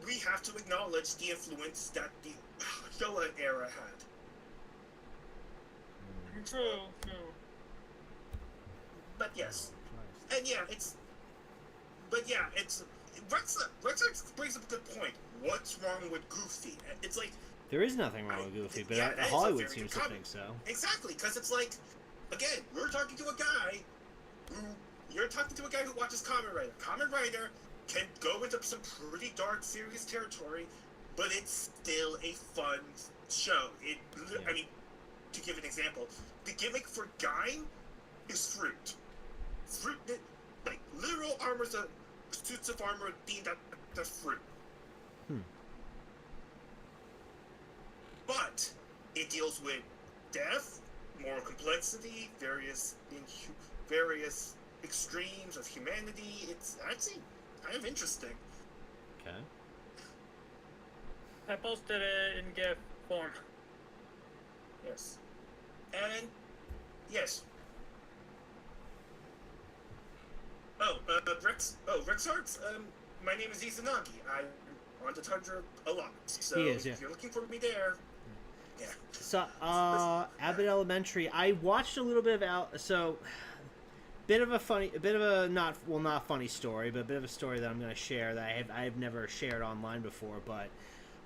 we have to acknowledge the influence that the Showa era had. True. But yes, and yeah, Rex brings up a good point. What's wrong with Goofy? It's like, There is nothing wrong with Goofy, but yeah, that is a Hollywood very seems good to comment. think so. Exactly, because it's like, again, you're talking to a guy who watches Kamen Rider. Kamen Rider can go into some pretty dark, serious territory, but it's still a fun show. I mean, to give an example, the gimmick for Guy is fruit. Fruit, like literal suits of armor themed after fruit. But it deals with death, moral complexity, various extremes of humanity. It's actually kind of interesting. Okay. I posted it in GIF form. Yes. And yes. Rex Arts. My name is Izanagi. I'm on the Tundra a lot. So He is, yeah. if you're looking for me there, yeah. So, Abbott Elementary. I watched a little bit of bit of a not funny story, but a bit of a story that I'm going to share that I've never shared online before. But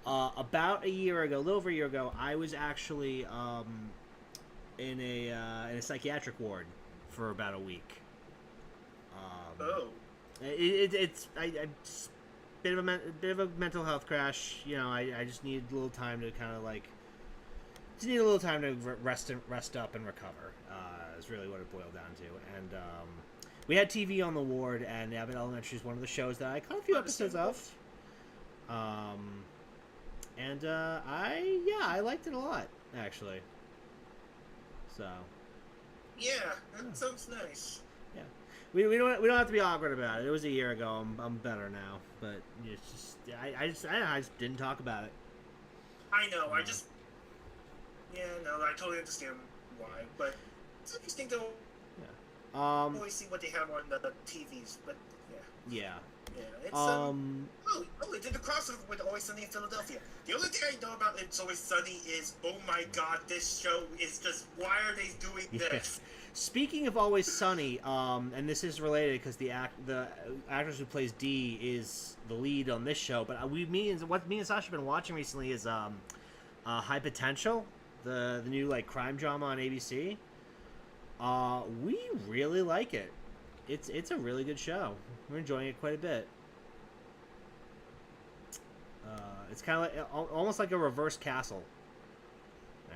about a little over a year ago, I was actually in a psychiatric ward for about a week. It's bit of a mental health crash. You know, I just needed a little time to kind of like. Just need a little time to rest up and recover. Is really what it boiled down to. And we had TV on the ward, and Abbott Elementary is one of the shows that I caught a few episodes of. I liked it a lot, actually. So. Yeah, that sounds nice. Yeah, we don't have to be awkward about it. It was a year ago. I'm better now, but it's just I just didn't talk about it. I know. Yeah, no, I totally understand why, but it's interesting to always see what they have on the TVs. But yeah, it's they did the crossover with Always Sunny in Philadelphia. The only thing I know about It's Always Sunny is, oh my god, this show is just, why are they doing this? Speaking of Always Sunny, and this is related because the actress who plays Dee is the lead on this show. But what me and Sasha have been watching recently is High Potential, the new like crime drama on ABC. We really like it. It's a really good show. We're enjoying it quite a bit. It's kind of like almost like a reverse castle. Ah,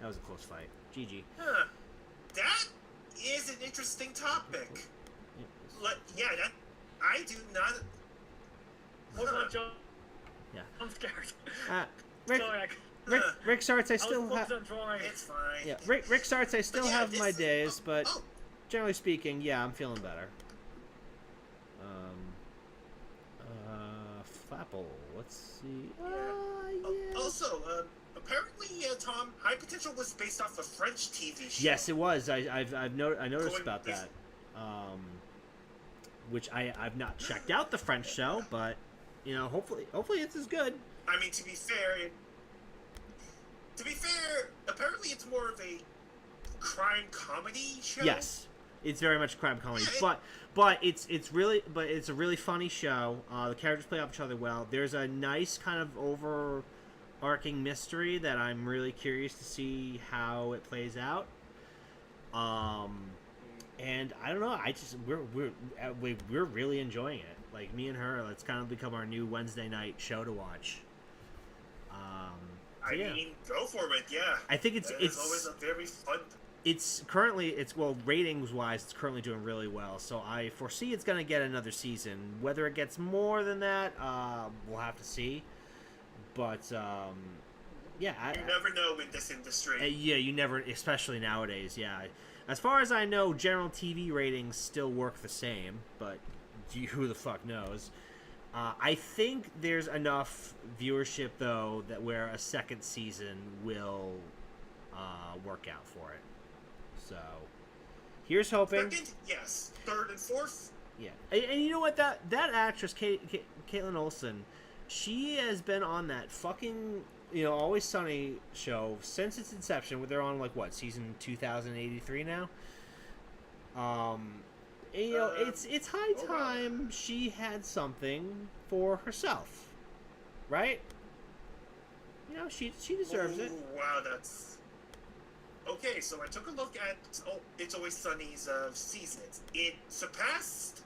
that was a close fight. GG. Huh. That is an interesting topic. Yeah, that I do not. Hold on, John. Yeah. I'm scared. Rick, Sorry, Rick Sarts, I I still was have. focused on drawing. It's fine. Yeah, Rick Sarts, I still yeah, have my this- days, but oh, generally speaking, yeah, I'm feeling better. Flapple. Let's see. Yeah. Also, apparently, Tom, High Potential was based off a French TV show. Yes, it was. I noticed Going about with- that. Which I've not checked out the French show, but you know, hopefully it's as good. I mean, to be fair, apparently it's more of a crime comedy show. Yes, it's very much crime comedy, Yeah, but it's a really funny show. The characters play off each other well. There's a nice kind of overarching mystery that I'm really curious to see how it plays out. And I don't know. I just we're really enjoying it. Like me and her, it's kind of become our new Wednesday night show to watch. I mean, go for it. Yeah. I think it's always a very fun. It's ratings wise, it's currently doing really well. So I foresee it's going to get another season. Whether it gets more than that, we'll have to see. But yeah, You never know in this industry. yeah, you never, especially nowadays. Yeah, as far as I know, general TV ratings still work the same, but who the fuck knows? I think there's enough viewership though that where a second season will work out for it. So here's hoping. Second, yes. Third and fourth. Yeah, and you know what? That actress, Caitlin Olsen, she has been on that fucking Always Sunny show since its inception. They're on like what, season 2083 now. And, it's high time she had something for herself, right? She deserves it. Ooh, wow, that's okay. So I took a look at It's Always Sunny's seasons. It surpassed.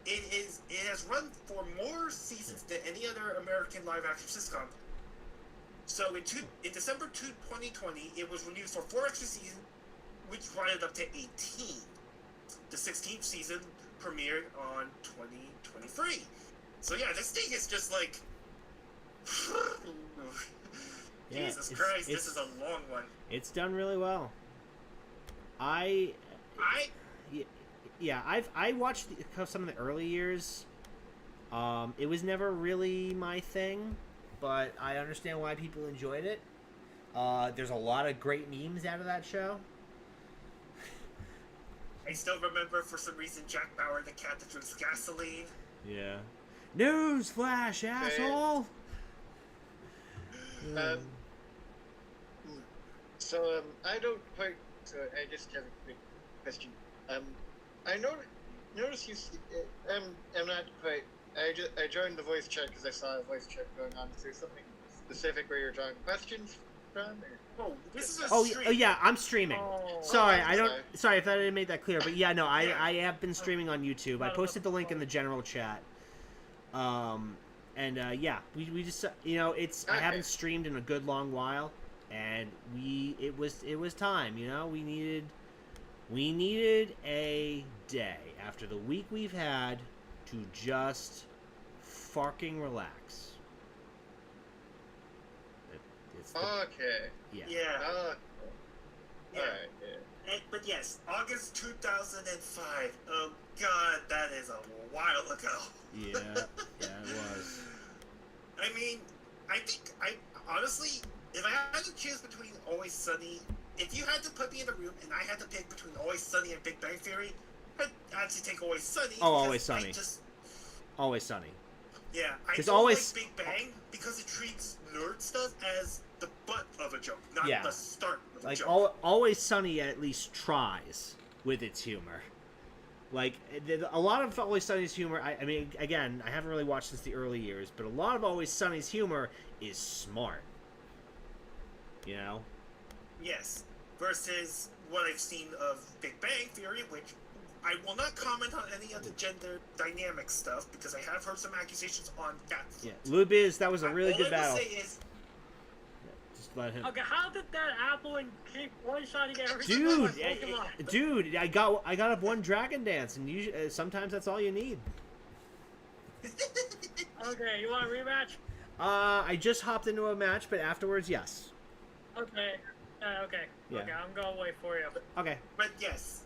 It has run for more seasons than any other American live action sitcom. So in December 2020, it was renewed for 4 extra seasons, which brought it up to 18. The 16th season premiered on 2023. So yeah, this thing is just like Yeah, Jesus Christ, this is a long one. It's done really well. I watched some of the early years. It was never really my thing, but I understand why people enjoyed it. There's a lot of great memes out of that show. I still remember, for some reason, Jack Bauer, the cat that drinks gasoline. Yeah. Newsflash, asshole! I don't quite. I just have a quick question. I noticed you. I'm not quite. I joined the voice chat because I saw a voice chat going on. Is there something specific where you're drawing questions from? Or? Oh, this is a Oh yeah, I'm streaming. Oh. Sorry, Oh, I don't. sorry. Sorry if I didn't make that clear, but yeah, no, Yeah. I have been streaming on YouTube. I posted the link in the general chat. Yeah, we just it's I haven't streamed in a good long while, and it was time. We needed a day after the week we've had to just fucking relax. Okay. Yeah. Yeah. Yeah. Alright, yeah. But yes, August 2005. Oh God, that is a while ago. Yeah, it was. I mean, I honestly, if I had to choose between Always Sunny, if you had to put me in a room and I had to pick between Always Sunny and Big Bang Theory, I'd actually take Always Sunny. Oh, because Always Sunny. Always Sunny. Yeah, I 'Cause don't Always- like Big Bang because it treats nerd stuff as the butt of a joke, not Yeah. the start of a Like joke. Always Sunny at least tries with its humor. Like a lot of Always Sunny's humor. I mean, again, I haven't really watched since the early years, but a lot of Always Sunny's humor is smart. Yes, versus what I've seen of Big Bang Theory, which I will not comment on any of the gender dynamic stuff because I have heard some accusations on that. Yeah, Lubiz, that was a really All good I will battle. say is, Just let him. Okay, how did that apple and keep one-shotting every Dude, Pokemon? dude, I got up one Dragon Dance, and usually, sometimes that's all you need. Okay, you want a rematch? I just hopped into a match, but afterwards, yes. Okay. Okay. Yeah. Okay, I'm gonna wait for you. Okay. but yes,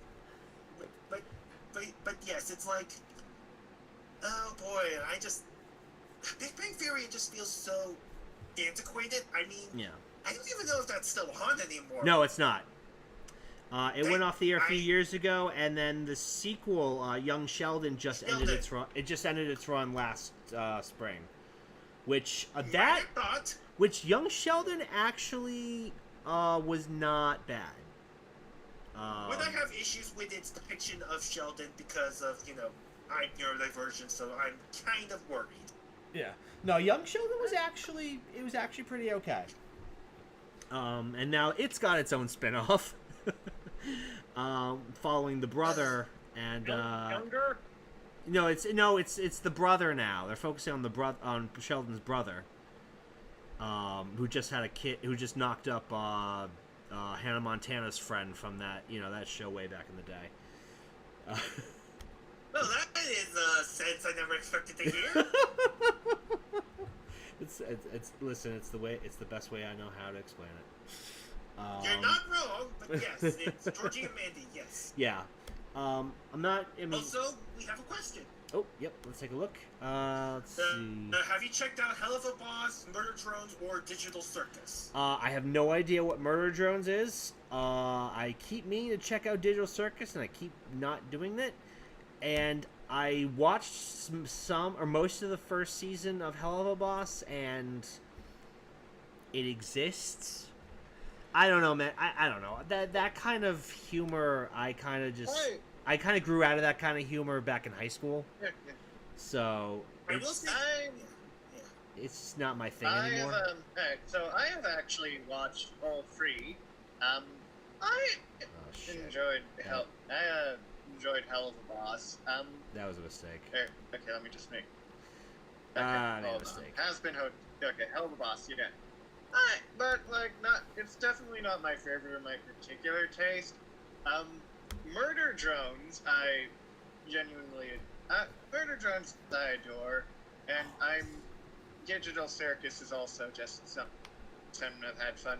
but yes, it's like, oh boy, I just Big Bang Theory just feels so antiquated. I mean, Yeah. I don't even know if that's still on anymore. No, it's not. It went off the air a few I- years ago, and then the sequel, Young Sheldon, just ended its run. It just ended its run last spring, which I thought. which Young Sheldon actually was not bad. When I have issues with its depiction of Sheldon because of, I'm neurodivergent, so I'm kind of worried. Yeah. No, Young Sheldon was actually pretty okay. And now it's got its own spin-off. Following the brother and Younger? no, it's the brother now. They're focusing on Sheldon's brother. Who just had a kid who just knocked up Hannah Montana's friend from that show way back in the day. Well, that is a sense I never expected to hear. Listen, it's the best way I know how to explain it. You're not wrong, but yes, it's Georgie and Mandy, yes. Yeah. I'm not. I mean, Also, we have a question. oh, yep. Let's take a look. Let's see. Have you checked out Hell of a Boss, Murder Drones, or Digital Circus? I have no idea what Murder Drones is. I keep meaning to check out Digital Circus, and I keep not doing it. And I watched some or most of the first season of Hell of a Boss, and it exists. I don't know, man. I don't know. That kind of humor, I kind of grew out of that kind of humor back in high school. Yeah. So I will say, it's just not my thing I anymore. have so I have actually watched all three. I Oh, shit. enjoyed Hell of a Boss. That was a mistake. Okay, let me just make. I made a hold on. mistake. Has been okay. Hell of a Boss, yeah. But not. It's definitely not my favorite or my particular taste. Murder Drones, I genuinely. Murder Drones, I adore, and Digital Circus is also just something I've had fun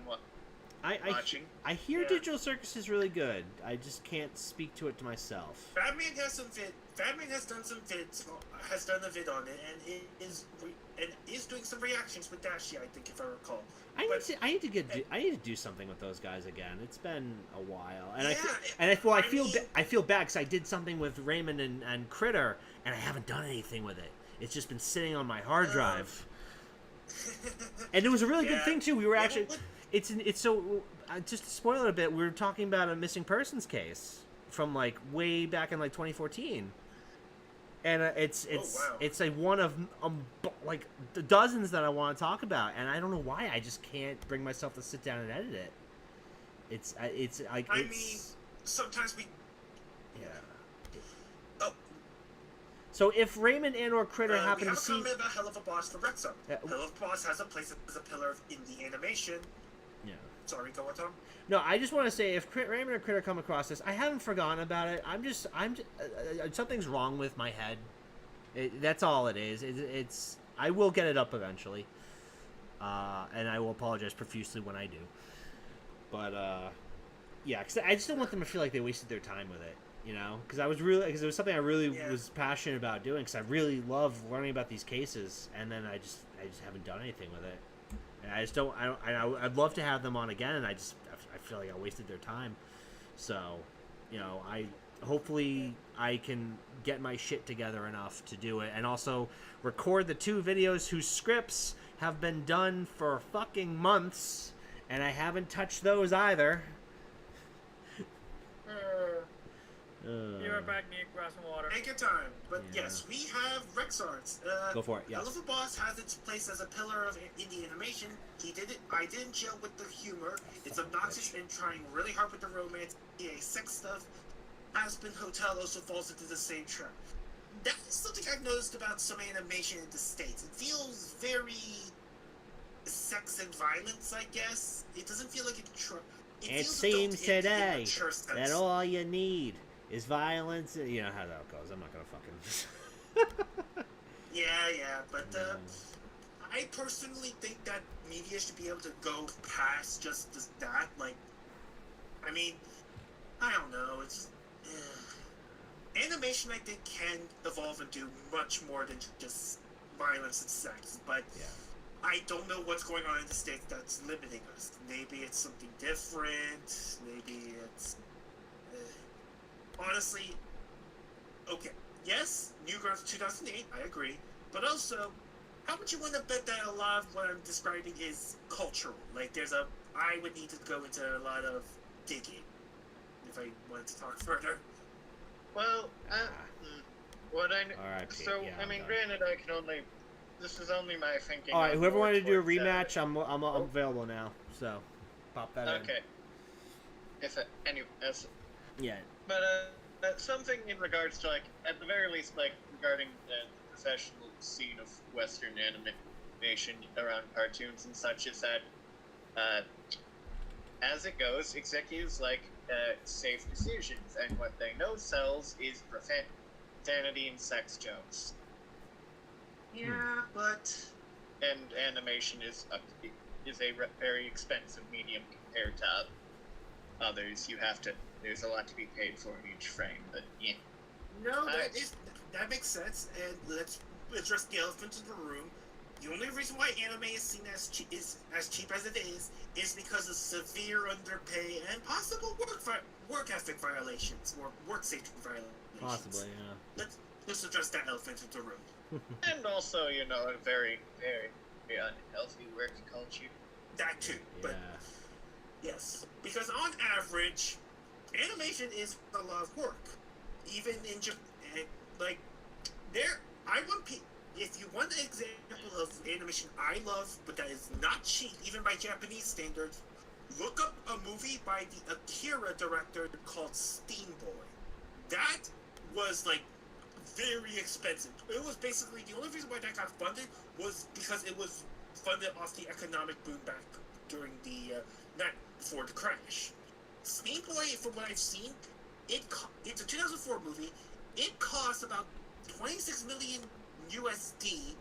watching. I hear Yeah. Digital Circus is really good. I just can't speak to it to myself. Batman has done some vids, has done a vid on it, and is doing some reactions with Dashie, I think, if I recall. I need to do something with those guys again. It's been a while, and Yeah, I feel bad because I did something with Raymond and Critter, and I haven't done anything with it. It's just been sitting on my hard drive, and it was a really good Yeah. thing too. We were Yeah, actually, but- it's so just to spoil it a bit. We were talking about a missing persons case from like way back in like 2014. And it's wow. it's like one of like the dozens that I want to talk about, and I don't know why I just can't bring myself to sit down and edit it. It's like I mean, sometimes we. yeah. Oh, So if Raymond and or Critter we happen have to a see, comment about Hell of a Boss for Rexo. Yeah. Hell of a Boss has a place as a pillar of indie animation. yeah. Sorry, go on, Tom. No, I just want to say if Raymond or Critter come across this, I haven't forgotten about it. I'm just something's wrong with my head. That's all it is. It's I will get it up eventually, and I will apologize profusely when I do. But yeah, because I just don't want them to feel like they wasted their time with it, because it was something I really was passionate about doing, because I really love learning about these cases, and then I just haven't done anything with it, and I'd love to have them on again, and I feel like I wasted their time, so hopefully I can get my shit together enough to do it, and also record the 2 videos whose scripts have been done for fucking months, and I haven't touched those either. Be right back, need grass and water. Take your time. But Yeah. yes, we have Rex Arts. Go for it, yes. Hell of a Boss has its place as a pillar of indie animation. He did it. I didn't gel with the humor. It's obnoxious and trying really hard with the romance, sex stuff. Aspen Hotel also falls into the same trap. That is something I've noticed about some animation in the States. It feels very sex and violence, I guess. It doesn't feel like It seems today that all you need is violence. You know how that goes. I'm not gonna fucking. Yeah, but I personally think that media should be able to go past just that. Like, I mean, I don't know. It's animation. I think can evolve and do much more than just violence and sex. But Yeah. I don't know what's going on in the States that's limiting us. Maybe it's something different. Maybe it's honestly okay. Yes, New Girls 2008. I agree, but also, how would you want to bet that a lot of what I'm describing is cultural? Like, I would need to go into a lot of digging if I wanted to talk further. Well, what I R.I.P. so Yeah, I I'm mean, done. granted, I can only. This is only my thinking. All right, on whoever more wanted to do a towards, rematch, I'm available now. So, pop that in. Okay. If anyway, Yeah. but something in regards to, like, at the very least, like, regarding the professional scene of Western animation around cartoons and such, is that as it goes, executives like safe decisions, and what they know sells is profanity and sex jokes. Yeah, but And animation is a very expensive medium compared to others. There's a lot to be paid for in each frame, but yeah. no, that makes sense. And let's address the elephant in the room. The only reason why anime is seen as cheap as it is because of severe underpay and possible work ethic violations or work safety violations. Possibly, yeah. Let's address that elephant in the room. And also, a very, very, very unhealthy work culture. That too, but yes, because on average, animation is a lot of work. Even in like there, if you want an example of animation I love, but that is not cheap, even by Japanese standards, look up a movie by the Akira director called Steam Boy. That was like very expensive. It was basically the only reason why that got funded was because it was funded off the economic boom back during the not before the crash. Steam Boy, from what I've seen, it's a 2004 movie. It cost about 26 million USD.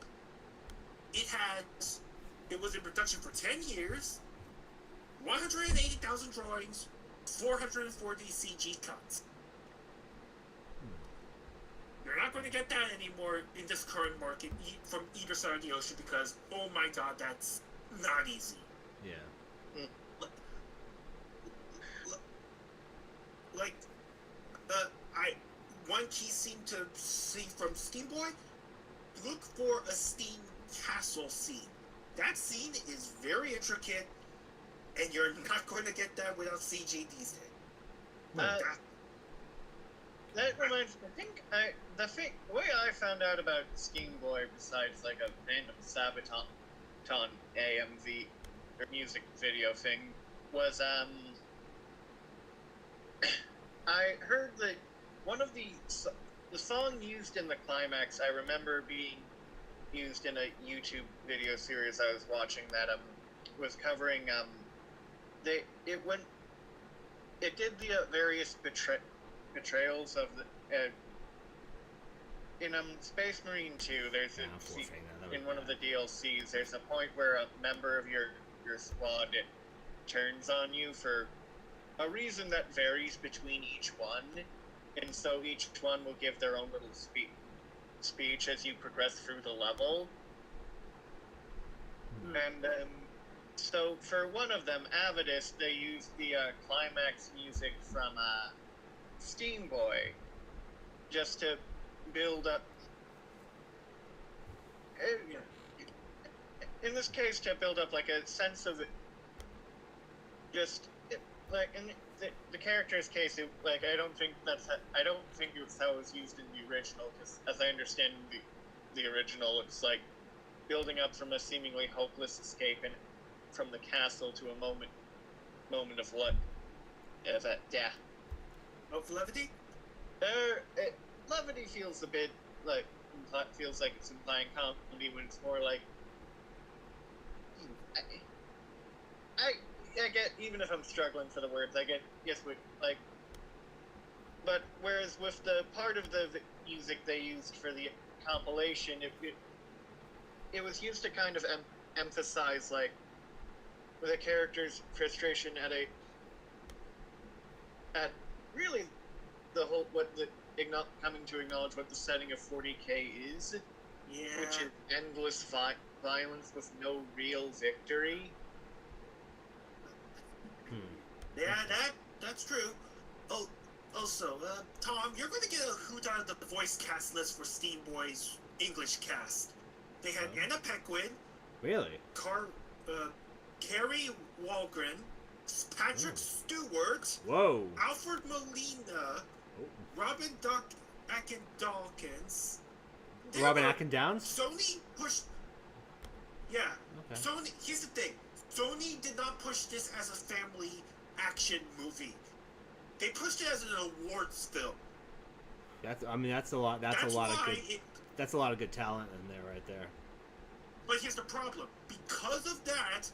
It was in production for 10 years, 180,000 drawings, 440 CG cuts. You're not going to get that anymore in this current market from either side of the ocean because, oh my god, that's not easy. Yeah. Like, one key scene to see from Steam Boy, look for a steam castle scene. That scene is very intricate, and you're not going to get that without CG these days. That reminds me, the way I found out about Steam Boy, besides like a random Sabaton AMV or music video thing, was I heard that one of the song used in the climax, I remember being used in a YouTube video series I was watching that was covering it did the various betrayals of the in Space Marine 2. There's in one of the DLCs. There's a point where a member of your squad turns on you for a reason that varies between each one, and so each one will give their own little speech as you progress through the level. And so for one of them, Avidus, they used the climax music from Steam Boy just to build up. In this case, to build up like a sense of just like in the character's case, I don't think it's how it was used in the original. Because as I understand the original, it's like building up from a seemingly hopeless escape and from the castle to a moment of what? Of levity? Levity feels a bit like feels like it's implying comedy when it's more like I get, even if I'm struggling for the words, I get, yes, like, but whereas with the part of the music they used for the compilation, it was used to kind of emphasize, like, the character's frustration at really the whole, coming to acknowledge what the setting of 40K is, Yeah. which is endless violence with no real victory. Yeah, that's true. Oh, also, Tom, you're going to get a hoot out of the voice cast list for Steam Boy's English cast. They had Anna Paquin, Really? Carrie Walgren, Patrick Stewart, Whoa. Alfred Molina, Robin Dawkins. Robin Downs? Sony pushed. Yeah. Okay. Sony. Here's the thing. Sony did not push this as a family action movie. They pushed it as an awards film. That's a lot. That's a lot of good. That's a lot of good talent in there, right there. But here's the problem. Because of that,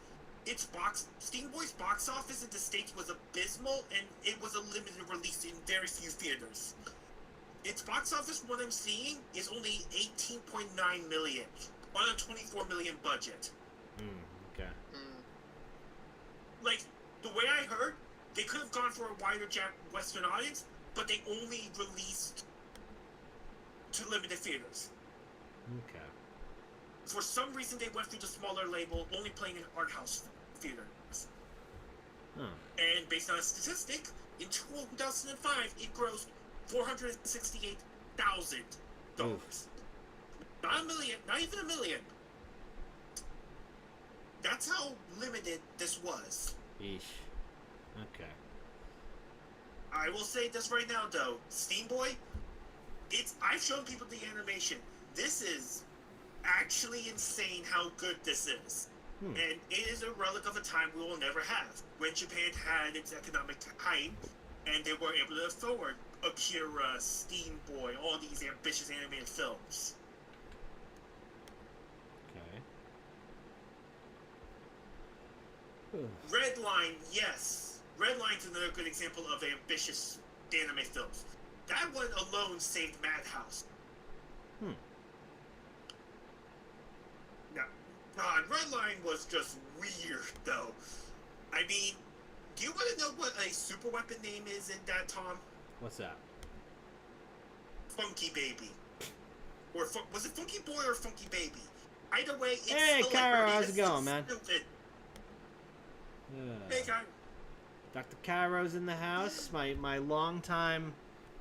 Steam Boy's box office in the States was abysmal, and it was a limited release in very few theaters. Its box office, what I'm seeing, is only 18.9 million on a 24 million budget. Okay. Like, the way I heard, they could have gone for a wider Western audience, but they only released to limited theaters. Okay. For some reason, they went through the smaller label, only playing in art house theaters. Huh. And based on a statistic, in 2005, it grossed $468,000. Not a million, not even a million. That's how limited this was. Yeesh. Okay. I will say this right now, though. Steam Boy, I've shown people the animation. This is actually insane how good this is. And it is a relic of a time we will never have, when Japan had its economic height, and they were able to afford Akira, Steam Boy, all these ambitious animated films. Okay. Redline, yes. Redline's another good example of ambitious anime films. That one alone saved Madhouse. Now, God, Redline was just weird, though. I mean, do you want to know what a super weapon name is in that, Tom? What's that? Funky Baby. Or was it Funky Boy or Funky Baby? Either way, it's Hey, celebrity. Cairo, how's it It's going, man? Stupid. Hey, Cairo. Dr. Cairo's in the house, my longtime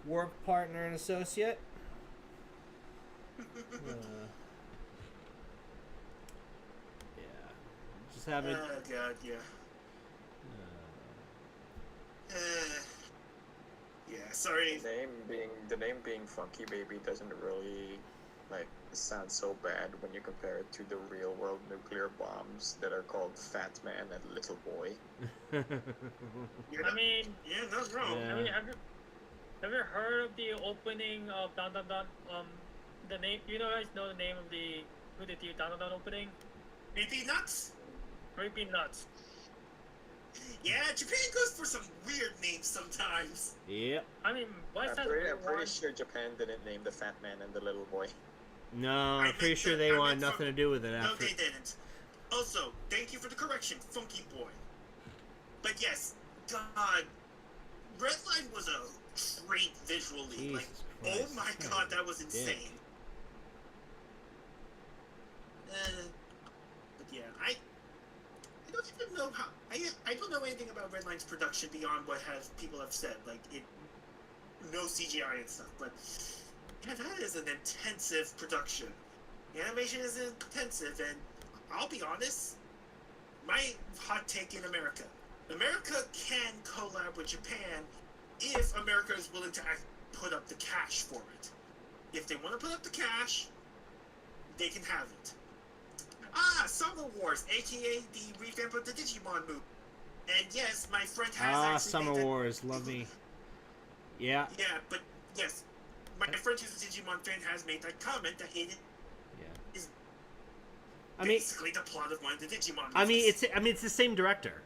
work partner and associate. Yeah. Just having... Oh, God, yeah. Yeah, sorry. The name being Funky Baby doesn't really sound so bad when you compare it to the real world nuclear bombs that are called Fat Man and Little Boy. I mean, yeah, not wrong. Yeah. I mean, have you heard of the opening of Down Down Down? The name. You guys know the name of who did the Down Down Down opening? Creepy Nuts? Creepy Nuts. Yeah, Japan goes for some weird names sometimes. Yep. I mean, what's that? I'm pretty sure Japan didn't name the Fat Man and the Little Boy. No, I'm pretty sure they wanted nothing to do with it No, after. they didn't. Also, thank you for the correction, Funky Boy. But yes, God, Redline was a treat visually. Jesus oh Christ. my What God, a that was dick. insane. But yeah, I don't even know how. I don't know anything about Redline's production beyond what people have said. No CGI and stuff. But yeah, that is an intensive production. The animation is intensive, and I'll be honest. My hot take in America: America can collab with Japan if America is willing to put up the cash for it. If they want to put up the cash, they can have it. Summer Wars, aka the revamp of the Digimon movie. And yes, my friend has actually Summer made Wars, love me. Yeah. Yeah, but yes, my friend who's a Digimon fan has made that comment that it Yeah. is I mean, basically the plot of one of the Digimon movies. it's the same director.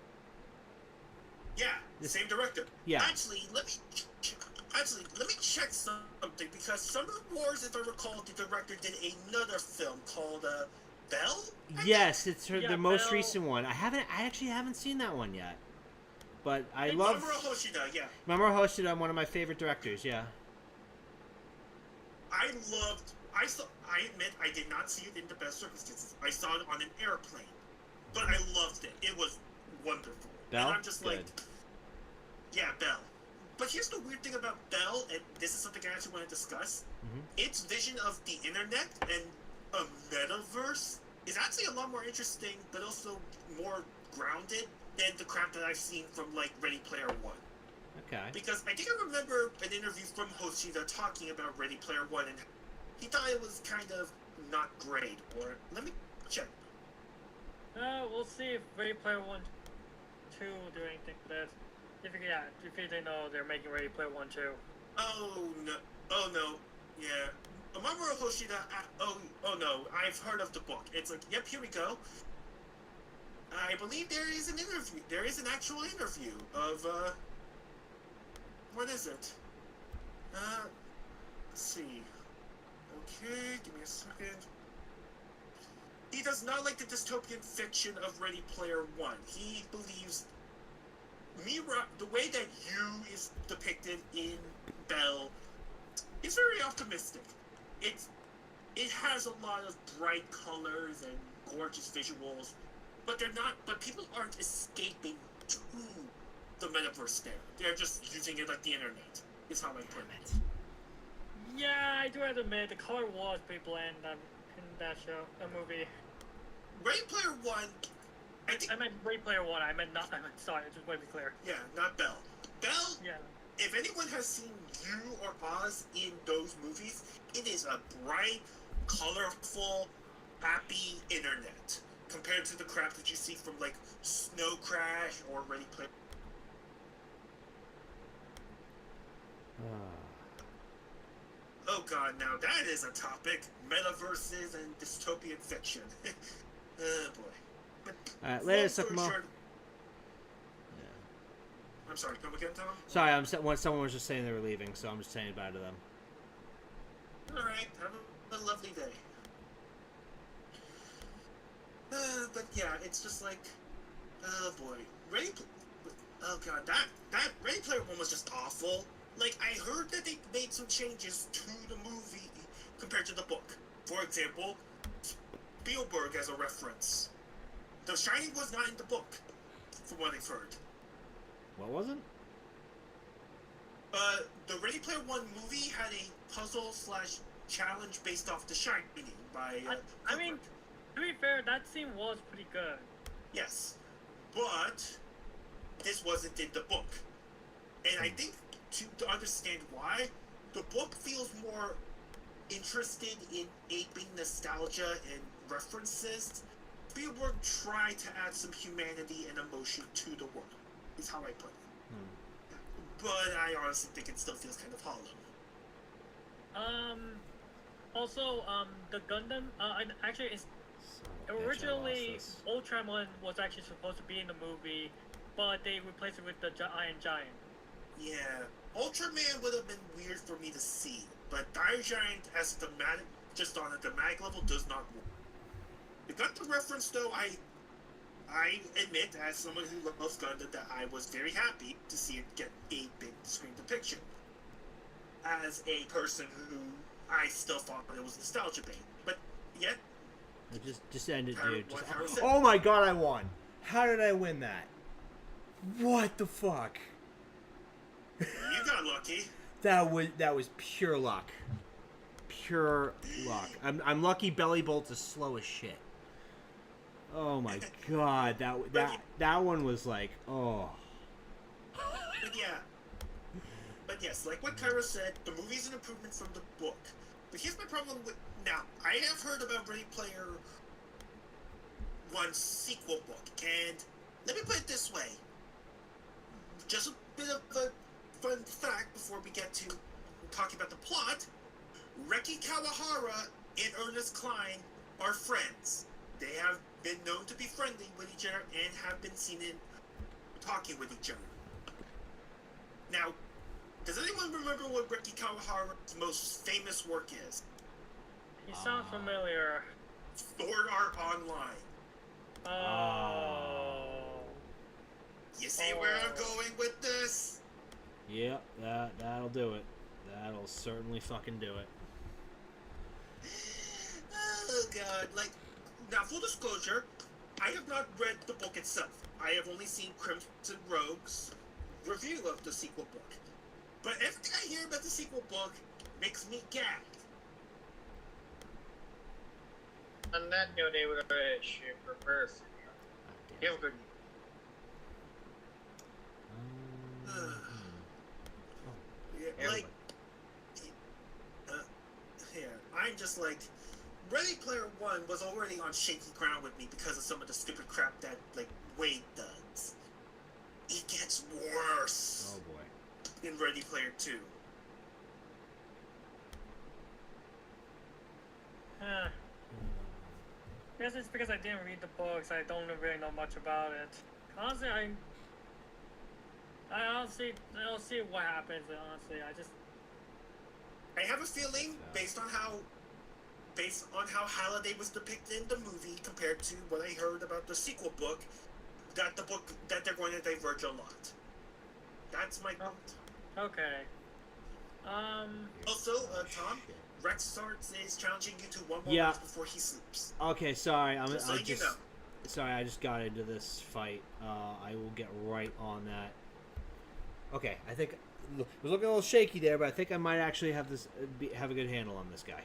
Yeah, same director. Yeah. Actually, let me check something, because Summer Wars, if I recall, the director did another film called Belle. Yes, it's the most Belle. recent one. I actually haven't seen that one yet. But I And love Mamoru Hoshida. Yeah, Mamoru Hoshida, one of my favorite directors. Yeah. I admit I did not see it in the best circumstances. I saw it on an airplane, but I loved it. It was wonderful. Belle? And I'm just like, Good. yeah, Belle. But here's the weird thing about Belle, and this is something I actually want to discuss. Mhm. Its vision of the internet and a metaverse is actually a lot more interesting, but also more grounded than the crap that I've seen from, like, Ready Player One. Okay. Because I think I remember an interview from Hoshida talking about Ready Player One, and he thought it was kind of not great. Or let me check. We'll see if Ready Player 1, 2 do anything with this. If you didn't know, they're making Ready Player 1, 2. Oh no, yeah. Mamoru Hoshida. Oh no, I've heard of the book. It's like, yep, here we go. I believe there is an interview. There is an actual interview of what is it? Let's see. Okay, give me a second. He does not like the dystopian fiction of Ready Player One. He believes the way that you is depicted in Belle is very optimistic. It has a lot of bright colors and gorgeous visuals, but people aren't escaping to the metaverse there. They're just using it like the internet. Is how I put it. Yeah, I do have to admit, the color was pretty bland in that show, that movie. Ready Player One, I meant Ready Player 1, sorry, just want to be clear. Yeah, not Belle. Belle, Yeah. if anyone has seen you or Oz in those movies, it is a bright, colorful, happy internet compared to the crap that you see from, like, Snow Crash or Ready Player. Oh god, now that is a topic. Metaverses and dystopian fiction. Oh boy. But Alright, later, long story Sukumo. short- I'm sorry, come again, Tom? Sorry, someone was just saying they were leaving, so I'm just saying bye to them. Alright, have a lovely day. But yeah, it's just like, oh boy. Oh god, that Ready Player One was just awful. Like, I heard that they made some changes to the movie compared to the book. For example, Spielberg as a reference. The Shining was not in the book, from what I've heard. What wasn't? The Ready Player One movie had a puzzle/challenge based off The Shining by. I mean, to be fair, that scene was pretty good. Yes, but this wasn't in the book, and I think to understand why, the book feels more interested in aping nostalgia and references. Spielberg tried to add some humanity and emotion to the world, is how I put it. But I honestly think it still feels kind of hollow. Also, the Gundam, actually, it's originally Ultraman was actually supposed to be in the movie, but they replaced it with the Iron Giant. Yeah, Ultraman would have been weird for me to see, but Dire Giant as thematic, just on a thematic level, does not work. You got the reference though. I admit, as someone who loves Gundam, that I was very happy to see it get a big screen depiction. As a person who I still thought it was nostalgia bait, but yet It just ended, dude. What Harold said. Oh my god, I won! How did I win that? What the fuck? You got lucky. That was pure luck. Pure luck. I'm lucky Belly Bolt's is slow as shit. Oh my god, that one was like, oh. But yeah. But yes, like what Kyra said, the movie's an improvement from the book. But here's my problem with... Now, I have heard about Ready Player One's sequel book, and let me put it this way. Just a bit of a fun fact before we get to talking about the plot, Reki Kawahara and Ernest Klein are friends. They have been known to be friendly with each other and have been seen in talking with each other. Now, does anyone remember what Reki Kawahara's most famous work is? He sounds familiar. Sword Art Online. Oh. You see where I'm going with this? Yep, that'll do it. That'll certainly fucking do it. Oh god, like, now full disclosure, I have not read the book itself. I have only seen Crimson Rogue's review of the sequel book. But everything I hear about the sequel book makes me gag. On that note, I would prepare for you. Have a good Yeah, like, yeah, I'm just like, Ready Player One was already on shaky ground with me because of some of the stupid crap that, like, Wade does. It gets worse. Oh boy. In Ready Player Two. I guess it's because I didn't read the books. I don't really know much about it. Honestly, I honestly don't see what happens. Honestly, I have a feeling, based on how Halliday was depicted in the movie compared to what I heard about the sequel book, that they're going to diverge a lot. That's my thought. Okay. Also, Tom, Rex Starts is challenging you to one more match before he sleeps. Okay, sorry. Sorry, I just got into this fight. I will get right on that. Okay, I think it was looking a little shaky there, but I think I might actually have have a good handle on this guy.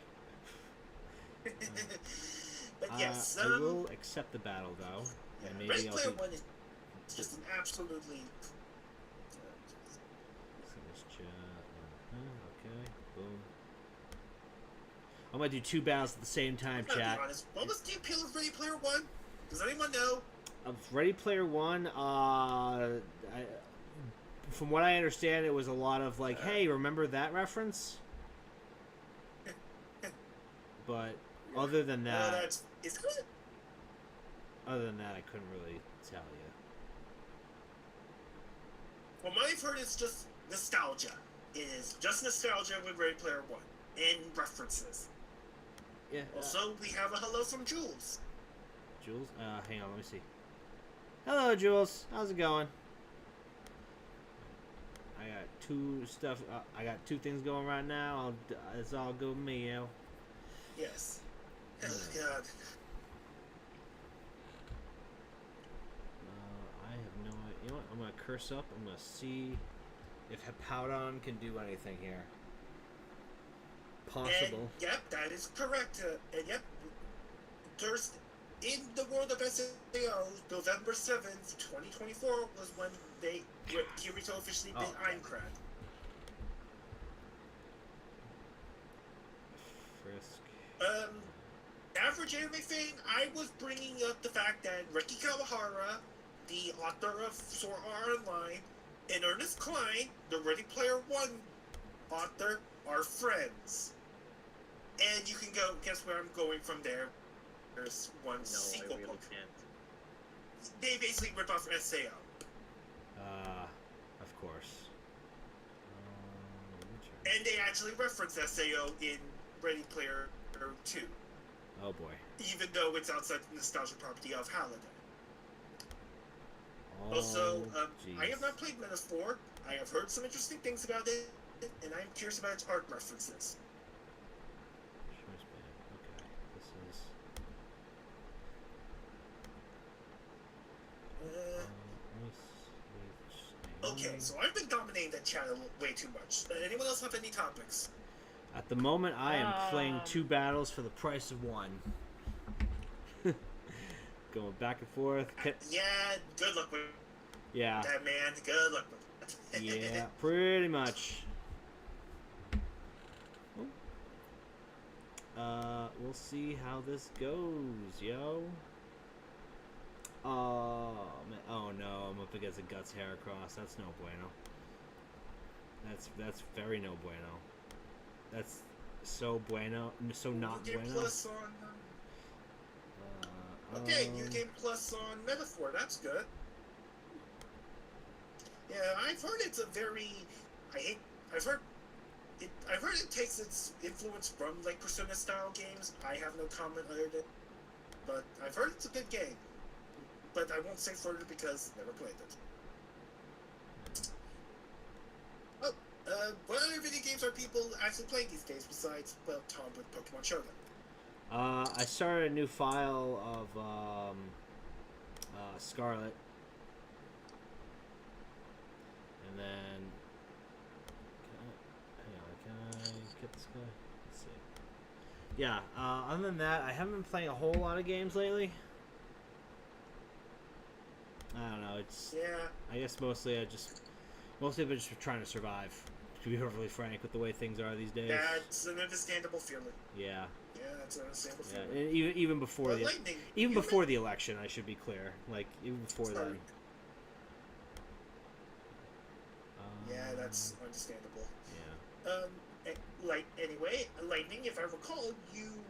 But yes, I will accept the battle though. Yeah, and maybe Ready I'll Player do... One is just an absolutely. Okay, boom. I'm gonna do two battles at the same time, chat. Be honest. What was the appeal of Ready Player One? Does anyone know? Of Ready Player One, from what I understand, it was a lot of like, "Hey, remember that reference?" But other than that, is that it? Other than that, I couldn't really tell you. Well, what I've heard is just nostalgia. It is just nostalgia with Ready Player One and references. Yeah. Also, we have a hello from Jules. Jules? Hang on, let me see. Hello, Jules. How's it going? I got two things going right now. It's all good with me, yo. Yes. Oh, God. I have no idea. You know what? I'm gonna curse up. I'm gonna see if Hippowdon can do anything here. Possible. And, yep, that is correct. And yep, there's in the world of SAO, November 7th, 2024 was when Kirito officially beat Aincrad. Frisk. Average anime fan, I was bringing up the fact that Reki Kawahara, the author of Sword Art Online, and Ernest Klein, the Ready Player One author, are friends. And you can go guess where I'm going from there. There's one sequel book. Can't. They basically rip off SAO. Of course. And they actually reference SAO in Ready Player 2. Oh boy. Even though it's outside the nostalgia property of Halliday. Oh, Also, geez. I have not played Menace 4. I have heard some interesting things about it, and I'm curious about its art references. Okay, this is... Okay, so I've been dominating that channel way too much. Anyone else have any topics? At the moment, I am playing two battles for the price of one. Going back and forth. Yeah, good luck with Yeah. that, man. Good luck with that. Yeah, pretty much. We'll see how this goes, yo. Oh, man. Oh no, I'm up against a Guts Heracross. That's no bueno. That's very no bueno. That's so bueno. So not New Game bueno. Plus on. Okay, New Game Plus on Metaphor. That's good. Yeah, I've heard it's a very. I've heard. I've heard it takes its influence from like Persona style games. I have no comment on it, but I've heard it's a good game. But I won't say further because never played it. Oh, what other video games are people actually playing these days besides, well, Tom with Pokemon Showdown? I started a new file of Scarlet, and then can I get this guy? Let's see. Yeah. Other than that, I haven't been playing a whole lot of games lately. I don't know. It's I guess mostly I've just trying to survive. To be perfectly frank, with the way things are these days. That's an understandable feeling. Yeah. Yeah, that's an understandable feeling. And even before the election, I should be clear. Like even before then. Yeah, that's understandable. Yeah. Anyway, Lightning, if I recall, you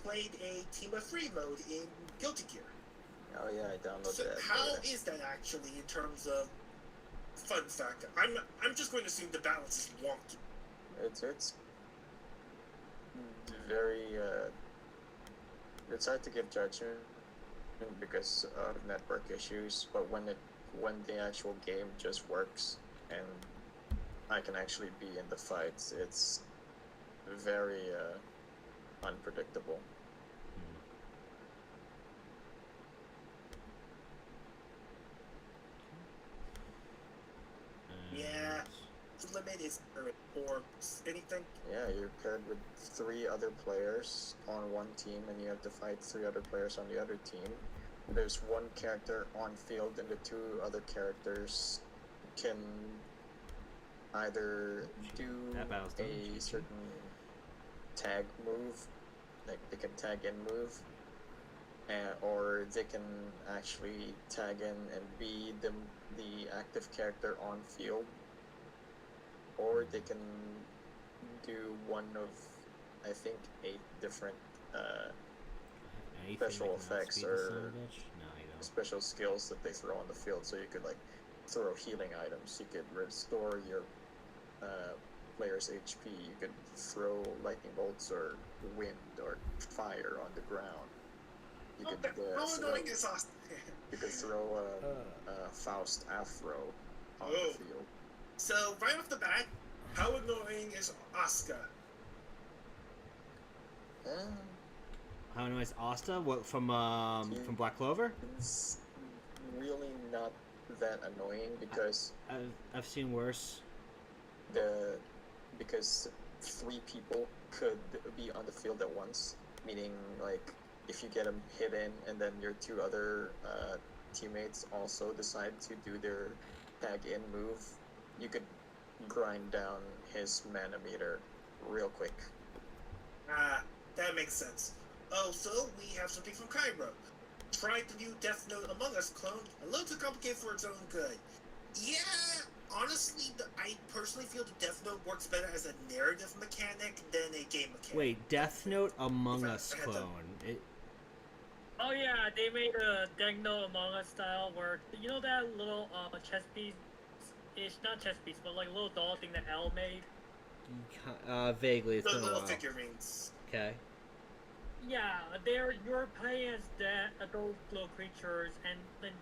played a Team of 3 mode in Guilty Gear. Oh yeah, I downloaded So that. how is that actually in terms of fun factor? I'm just going to assume the balance is wonky. It's very it's hard to give judgment because of network issues, but when the actual game just works and I can actually be in the fights, it's very unpredictable. Yeah. The limit is or anything. Yeah, you're paired with 3 other players on one team, and you have to fight 3 other players on the other team. There's 1 character on field, and the 2 other characters can either do a certain tag move, like they can tag in move, or they can actually tag in and be the active character on field, or they can do one of, I think, 8 different special effects or special skills that they throw on the field. So you could like throw healing items, you could restore your player's HP, you could throw lightning bolts or wind or fire on the ground. You could you could throw a Faust Afro on the field. So right off the bat, how annoying is Asuka? How annoying is Asta? What from Black Clover? It's really not that annoying because I've seen worse. Because 3 people could be on the field at once, meaning like if you get them hit in and then your 2 other teammates also decide to do their tag in move, you could grind down his mana meter real quick. That makes sense. Oh, so we have something from Cairo. Tried the new Death Note Among Us clone, a little too complicated for its own good. Yeah, honestly, I personally feel the Death Note works better as a narrative mechanic than a game mechanic. Wait, Death Note Among Us clone. Oh yeah, they made a Death Note Among Us style where, you know that little chess piece? It's not chess piece, but like a little doll thing that L made? Vaguely. It's the been a little while. figurines. Okay. Yeah, you're playing as those little creatures, and then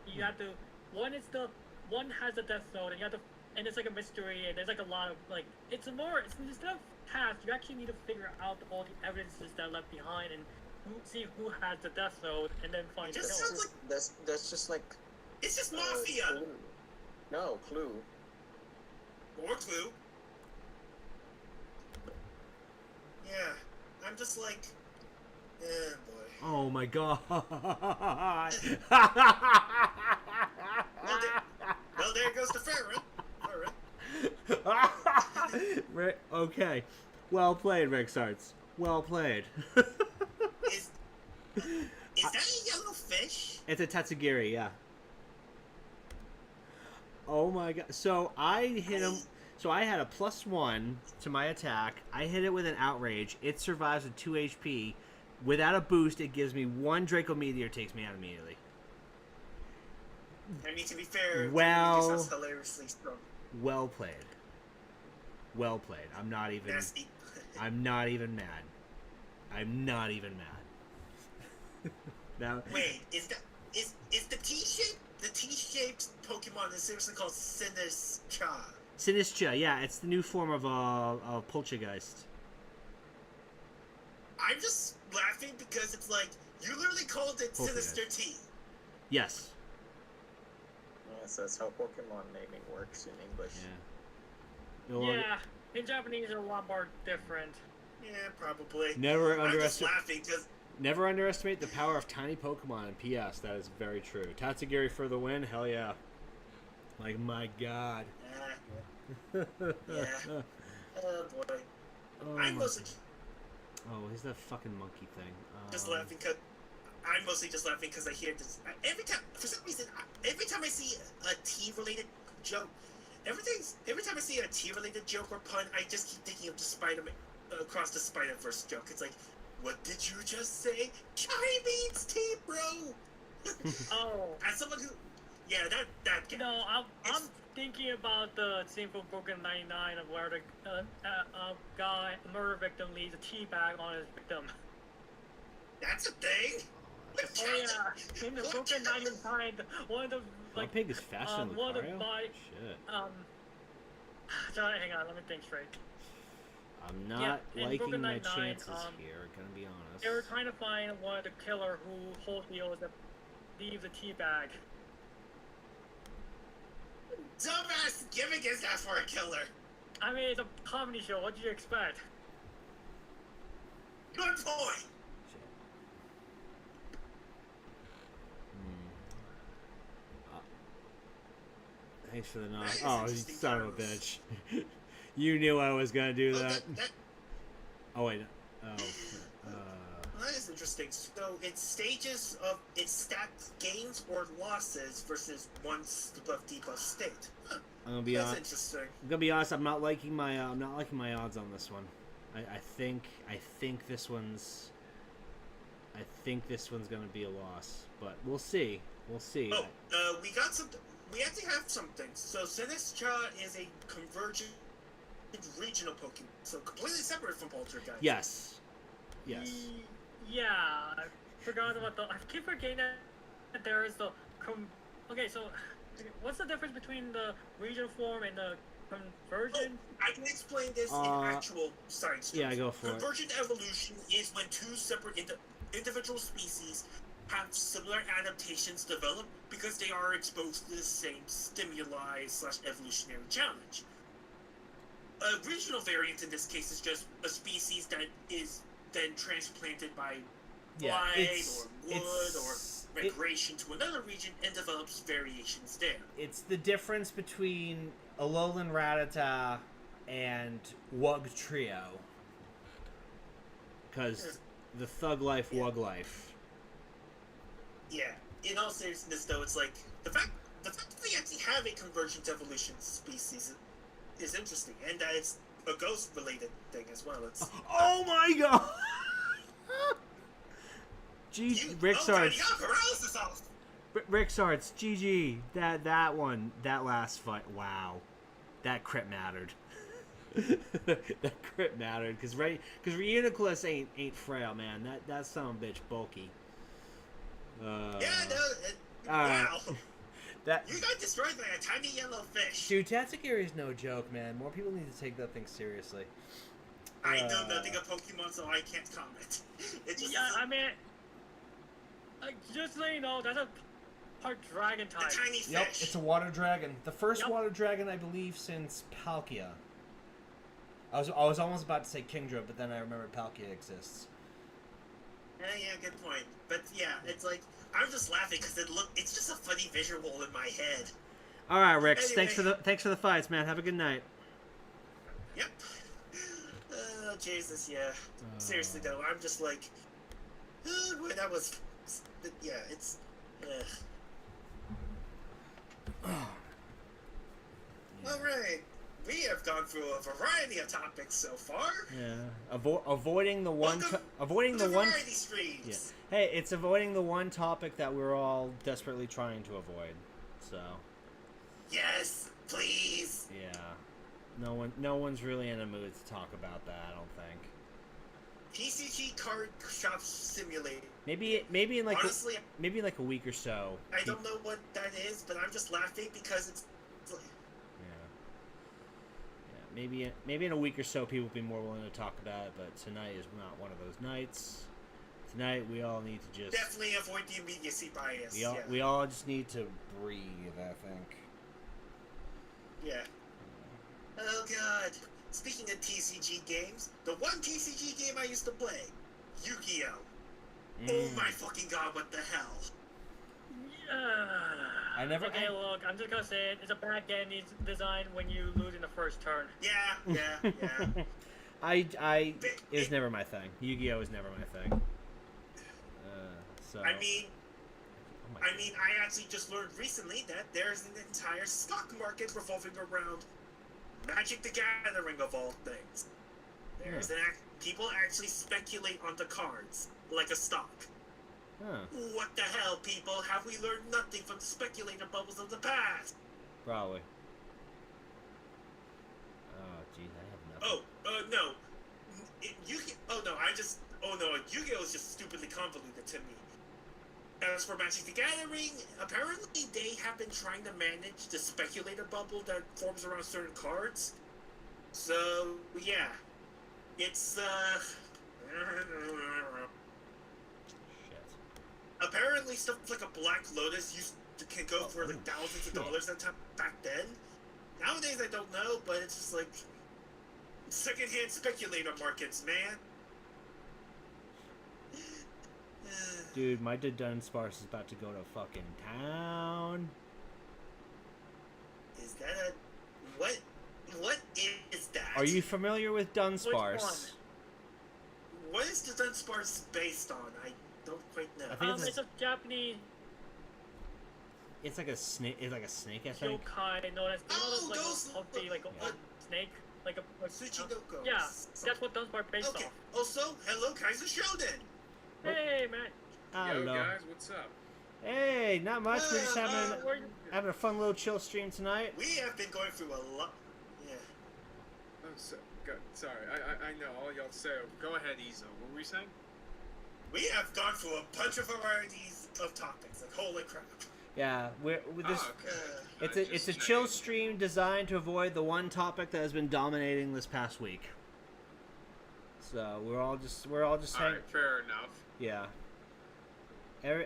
you have to. One has a death note, and you have to, and it's like a mystery, and there's like a lot of like instead of tasks, you actually need to figure out all the evidences that are left behind and see who has the death note, and then find the killer. That's just like. It's just Mafia. Clue. No, Clue. More Clue. Yeah, I'm just like, boy. Oh my god. Well, there goes the Farron. Alright. Okay. Well played, Rick Sarts. Well played. Is that a yellow fish? It's a Tatsugiri, yeah. Oh my god. So I hit him. So I had a +1 to my attack. I hit it with an outrage. It survives with 2 HP. Without a boost, it gives me 1 Draco Meteor, takes me out immediately. I mean, to be fair, Well- sounds hilariously strong. Well played. Well played. I'm not even. Nasty. I'm not even mad. I'm not even mad. Now, Wait, is the T-shaped Pokemon is seriously called Sinistra? Sinistra, yeah, it's the new form of Poltergeist. I'm just laughing because it's like you literally called it Poltergeist. Sinister T. Yes. Yes, that's how Pokemon naming works in English. Yeah. No longer- Yeah, in Japanese it's a lot more different. Yeah, probably. Never I'm just underestimate. laughing because Never underestimate the power of tiny Pokemon. And P.S. That is very true. Tatsugiri for the win. Hell yeah. Like my god. yeah. Oh boy. Oh, I'm my- mostly oh, he's that fucking monkey thing. just laughing because I'm mostly just laughing because I hear this every time. For some reason, every time I see a T-related joke, every time I see a T-related joke or pun, I just keep thinking of the Spider-Man across the Spider-Verse joke. It's like, what did you just say? Chai means tea, bro. Oh, As someone who, yeah, that guy. no, I'm thinking about the scene from Brooklyn 99 of where the guy, a murder victim, leaves a tea bag on his victim. That's a thing. Oh yeah, in the Brooklyn 99, one of the My like pig is faster than one of Lucario? my Shit. sorry, hang on, let me think straight. I'm not Yeah, in liking Brooklyn my Nine-Nine, chances here, gonna be honest. They were trying to find one of the killer who wholedeals that leaves a tea bag. Dumbass gimmick is that for a killer? I mean, it's a comedy show. What did you expect? Good point. Thanks for the nod. That is Oh, you interesting son of a times. bitch. You knew I was gonna do Oh, that. that Oh, wait. Oh. Well, that is interesting. So it's stages of it's stacked gains or losses versus one buff debuff state. Huh. I'm gonna be That's honest. interesting. I'm gonna be honest. I'm not liking my odds on this one. I think this one's gonna be a loss, but we'll see. We'll see. Oh, we got some. We actually have something. So Sinistra is a convergent regional Pokemon, so completely separate from Poltergeist. Yes. Yes. Yeah, I forgot about the. I keep forgetting that there is the. Okay, so what's the difference between the regional form and the conversion? Oh, I can explain this in actual science terms. Yeah, go for it. Convergent evolution is when two separate individual species have similar adaptations develop because they are exposed to the same stimuli / evolutionary challenge. A regional variant in this case is just a species that is then transplanted by flight or wood or migration to another region and develops variations there. It's the difference between Alolan Rattata and Wug Trio. Because the Thug Life, Wug Life. Yeah. In all seriousness, though, it's like the fact that they actually have a convergent evolution species is interesting, and that it's a ghost-related thing as well. It's Oh my god! Rick you Sarge. got paralysis off. Rick Sarge, GG. That one, that last fight, wow. That crit mattered. That crit mattered, because Reuniclus ain't frail, man. That son of a bitch bulky. Yeah, no, Alright. wow. That You got destroyed by a tiny yellow fish. dude, Tatsugiri is no joke, man. More people need to take that thing seriously. I know nothing of Pokemon, so I can't comment. It's just Yeah, I mean, just so you know, that's a part dragon a type. tiny fish. Yep, it's a water dragon. The first Yep. water dragon, I believe, since Palkia. I was almost about to say Kingdra, but then I remembered Palkia exists. Yeah, good point. But yeah, it's like I'm just laughing because it's just a funny visual in my head. All right, Rick. Anyway. Thanks for the fights, man. Have a good night. Yep. Oh, Jesus, yeah. Seriously, though, I'm just like... when that was... Yeah, it's... All right. We have gone through a variety of topics so far. Yeah. Avoiding the one. Welcome Avoiding to the one. variety streams. Yeah. Hey, it's avoiding the one topic that we're all desperately trying to avoid. So. Yes, please. Yeah. No one's really in a mood to talk about that. I don't think. PCG card shop simulator. Maybe in like Honestly, maybe in like a week or so. I don't know what that is, but I'm just laughing because it's. Yeah, maybe in a week or so people will be more willing to talk about it, but tonight is not one of those nights. Tonight we all need to just Definitely avoid the immediacy bias. we all just need to breathe, I think. Yeah. Oh god. Speaking of TCG games, the one TCG game I used to play, Yu-Gi-Oh! Oh my fucking god, what the hell? I never. Okay, look, I'm just gonna say it. It's a bad game design when you lose in the first turn. Yeah. It was never my thing. Yu-Gi-Oh was never my thing. So. I mean, I actually just learned recently that there's an entire stock market revolving around Magic the Gathering of all things. There's people actually speculate on the cards like a stock. Huh. What the hell, people? Have we learned nothing from the speculator bubbles of the past? Probably. Oh, geez, I have nothing. No. Yu-Gi-Oh is just stupidly convoluted to me. As for Magic the Gathering, apparently they have been trying to manage the speculator bubble that forms around certain cards. So, yeah. It's, apparently stuff like a Black Lotus can go for like thousands of dollars at time back then. Nowadays I don't know, but it's just like secondhand speculator markets, man. Dude, my Dunsparce is about to go to fucking town. Is that a what is that? Are you familiar with Dunsparce? Which one? What is the Dunsparce based on? I don't quite know. I think It's a Japanese It's like a snake. It's like a snake, I think. yokai known as like those- a puppy, like a snake, like a Tsuchinoko. yeah. That's what Dunsparce based Okay. off. Also, hello, Kaiser Shonen. Hey man, Hello. Yo guys, what's up? Hey, not much. We're just having where you? having a fun little chill stream tonight. We have been going through a lot. Yeah. I'm sorry, I know all y'all say. Go ahead, Izo. What were we saying? We have gone through a bunch of varieties of topics. Like, holy crap. Yeah, we're with this. Okay. It's a chill stream designed to avoid the one topic that has been dominating this past week. So we're all just Alright, fair enough. yeah.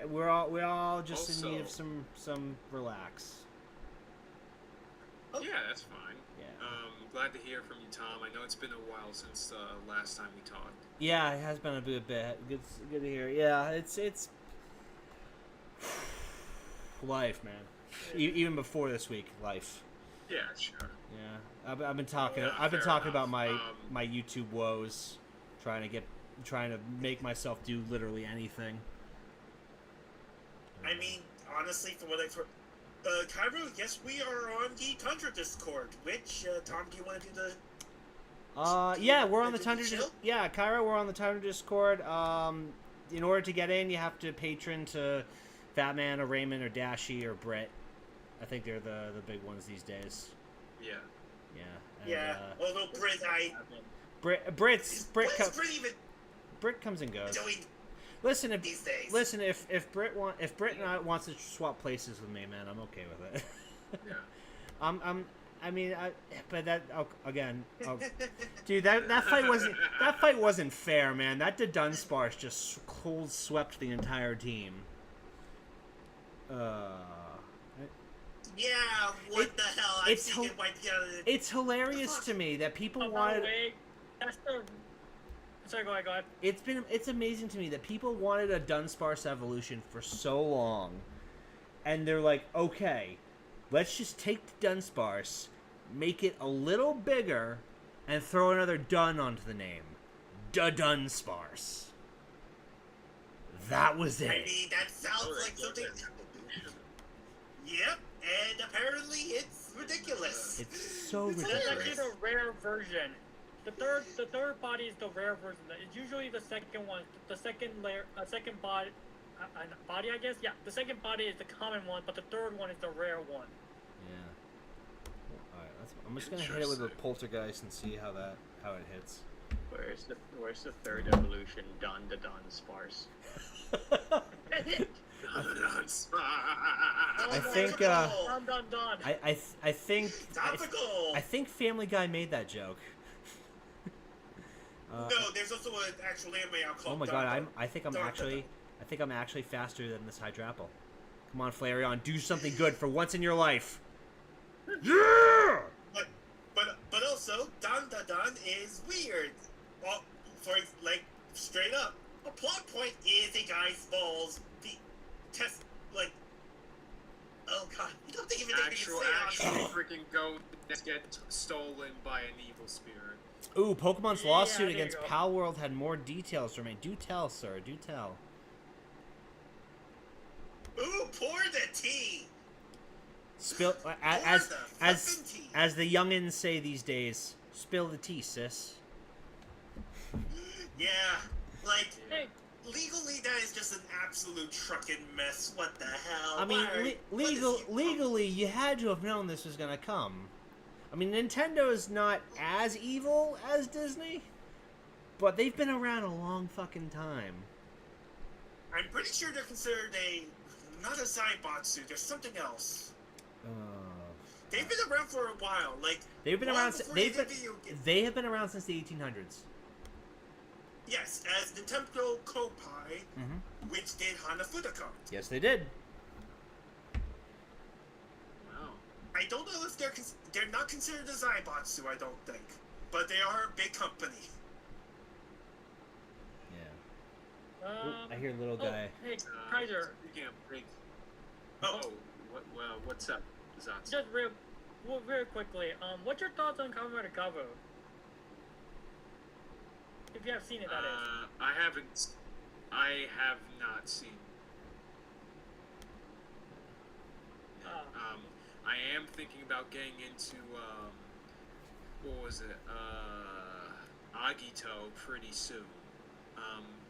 We're all just in need of Also- some relax. Yeah, that's fine. Yeah. Glad to hear from you, Tom. I know it's been a while since last time we talked. Yeah, it has been a bit. Good to hear. Yeah, it's life, man. Even before this week, life. Yeah, sure. Yeah, I've been talking. Yeah, I've been fair talking enough. about my YouTube woes, trying to make myself do literally anything. I mean, honestly, from what I've heard, Cairo, yes, we are on the Tundra Discord. Which Tom, do you want to do the? Yeah, we're on the Did we Tundra. chill? Yeah, Kyra, we're on the Tundra Discord. In order to get in, you have to patron to Fatman or Raymond or Dashi or Britt. I think they're the big ones these days. Yeah. Yeah. And, Yeah. Although Brit Britt comes and goes. doing Listen, these days. if Britt and I wants to swap places with me, man, I'm okay with it. Yeah. But that dude, that fight wasn't fair, man. That Dunsparce just cold swept the entire team. Yeah. What the hell? I've seen it wiped out. It's hilarious to me that people Oh, by the wanted. way, that's the. Sorry, go ahead. It's amazing to me that people wanted a Dunsparce evolution for so long, and they're like, okay, let's just take the Dunsparce, make it a little bigger, and throw another Dun onto the name, Dunsparce. That was it. I mean, that sounds like something. Yep, and apparently it's ridiculous. It's so It's That's actually ridiculous. the rare version. The third body is the rare version. It's usually the second one. The second layer, second body, body I guess. Yeah, the second body is the common one, but the third one is the rare one. Yeah. Alright, I'm just gonna hit it with a poltergeist and see how it hits. Where's the third evolution? Don the Don sparse. I think Done. Topical. I think Family Guy made that joke. No, there's also an actual anime out called. Oh my god, Don. I think I'm Don- actually faster than this Hydrapple. Come on, Flareon, do something good for once in your life. Yeah! But also, Don Da Don is weird. Well, for like straight up, a plot point is a guy falls the test like. Oh god, I don't think even Actual freaking goat that get stolen by an evil spirit. Ooh, Pokemon's Yeah, lawsuit there you against go. Pal World had more details for me. Do tell, sir. Do tell. Ooh, pour the tea. Spill as the youngins say these days. Spill the tea, sis. Yeah, like Hey, legally that is just an absolute trucking mess. What the hell? I mean, legally, you had to have known this was gonna come. I mean, Nintendo is not as evil as Disney, but they've been around a long fucking time. I'm pretty sure they're considered not a Zaibatsu. There's something else. They've been around for a while. Like They've been long around. before They've they been. did video games. They have been around since the 1800s. Yes, as Nintendo Kopai, Mm-hmm. which did Hanafuda cards. Yes, they did. Wow. I don't know if they're not considered a Zaibatsu. I don't think, but they are a big company. Yeah. Ooh, I hear little guy. Hey, Kaiser, Speaking of big. Oh. What's up, Zatsu? just real quickly. What's your thoughts on Kamen Gabo? If you have seen it, that is. I have not seen. I am thinking about getting into what was it? Agito pretty soon.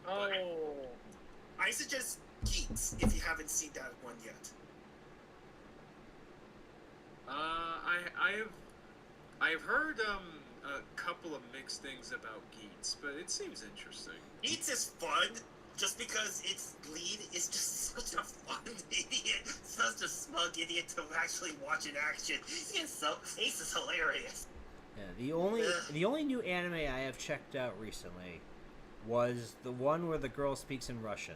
But Oh. I suggest Geeks if you haven't seen that one yet. I've heard a couple of mixed things about Geats, but it seems interesting. Geeks is fun just because its lead is just such a fun idiot, such a smug idiot to actually watch in action. Ace is hilarious. Yeah, the only new anime I have checked out recently was the one where the girl speaks in Russian.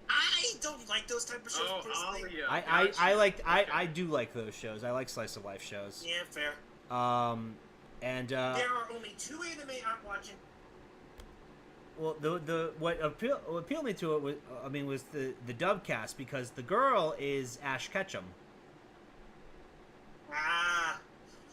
I don't like those type of shows personally. I do like those shows. I like slice of life shows. Yeah, fair. There There are only 2 anime I'm watching. well, what appealed me to it was the dub cast, because the girl is Ash Ketchum. Ah,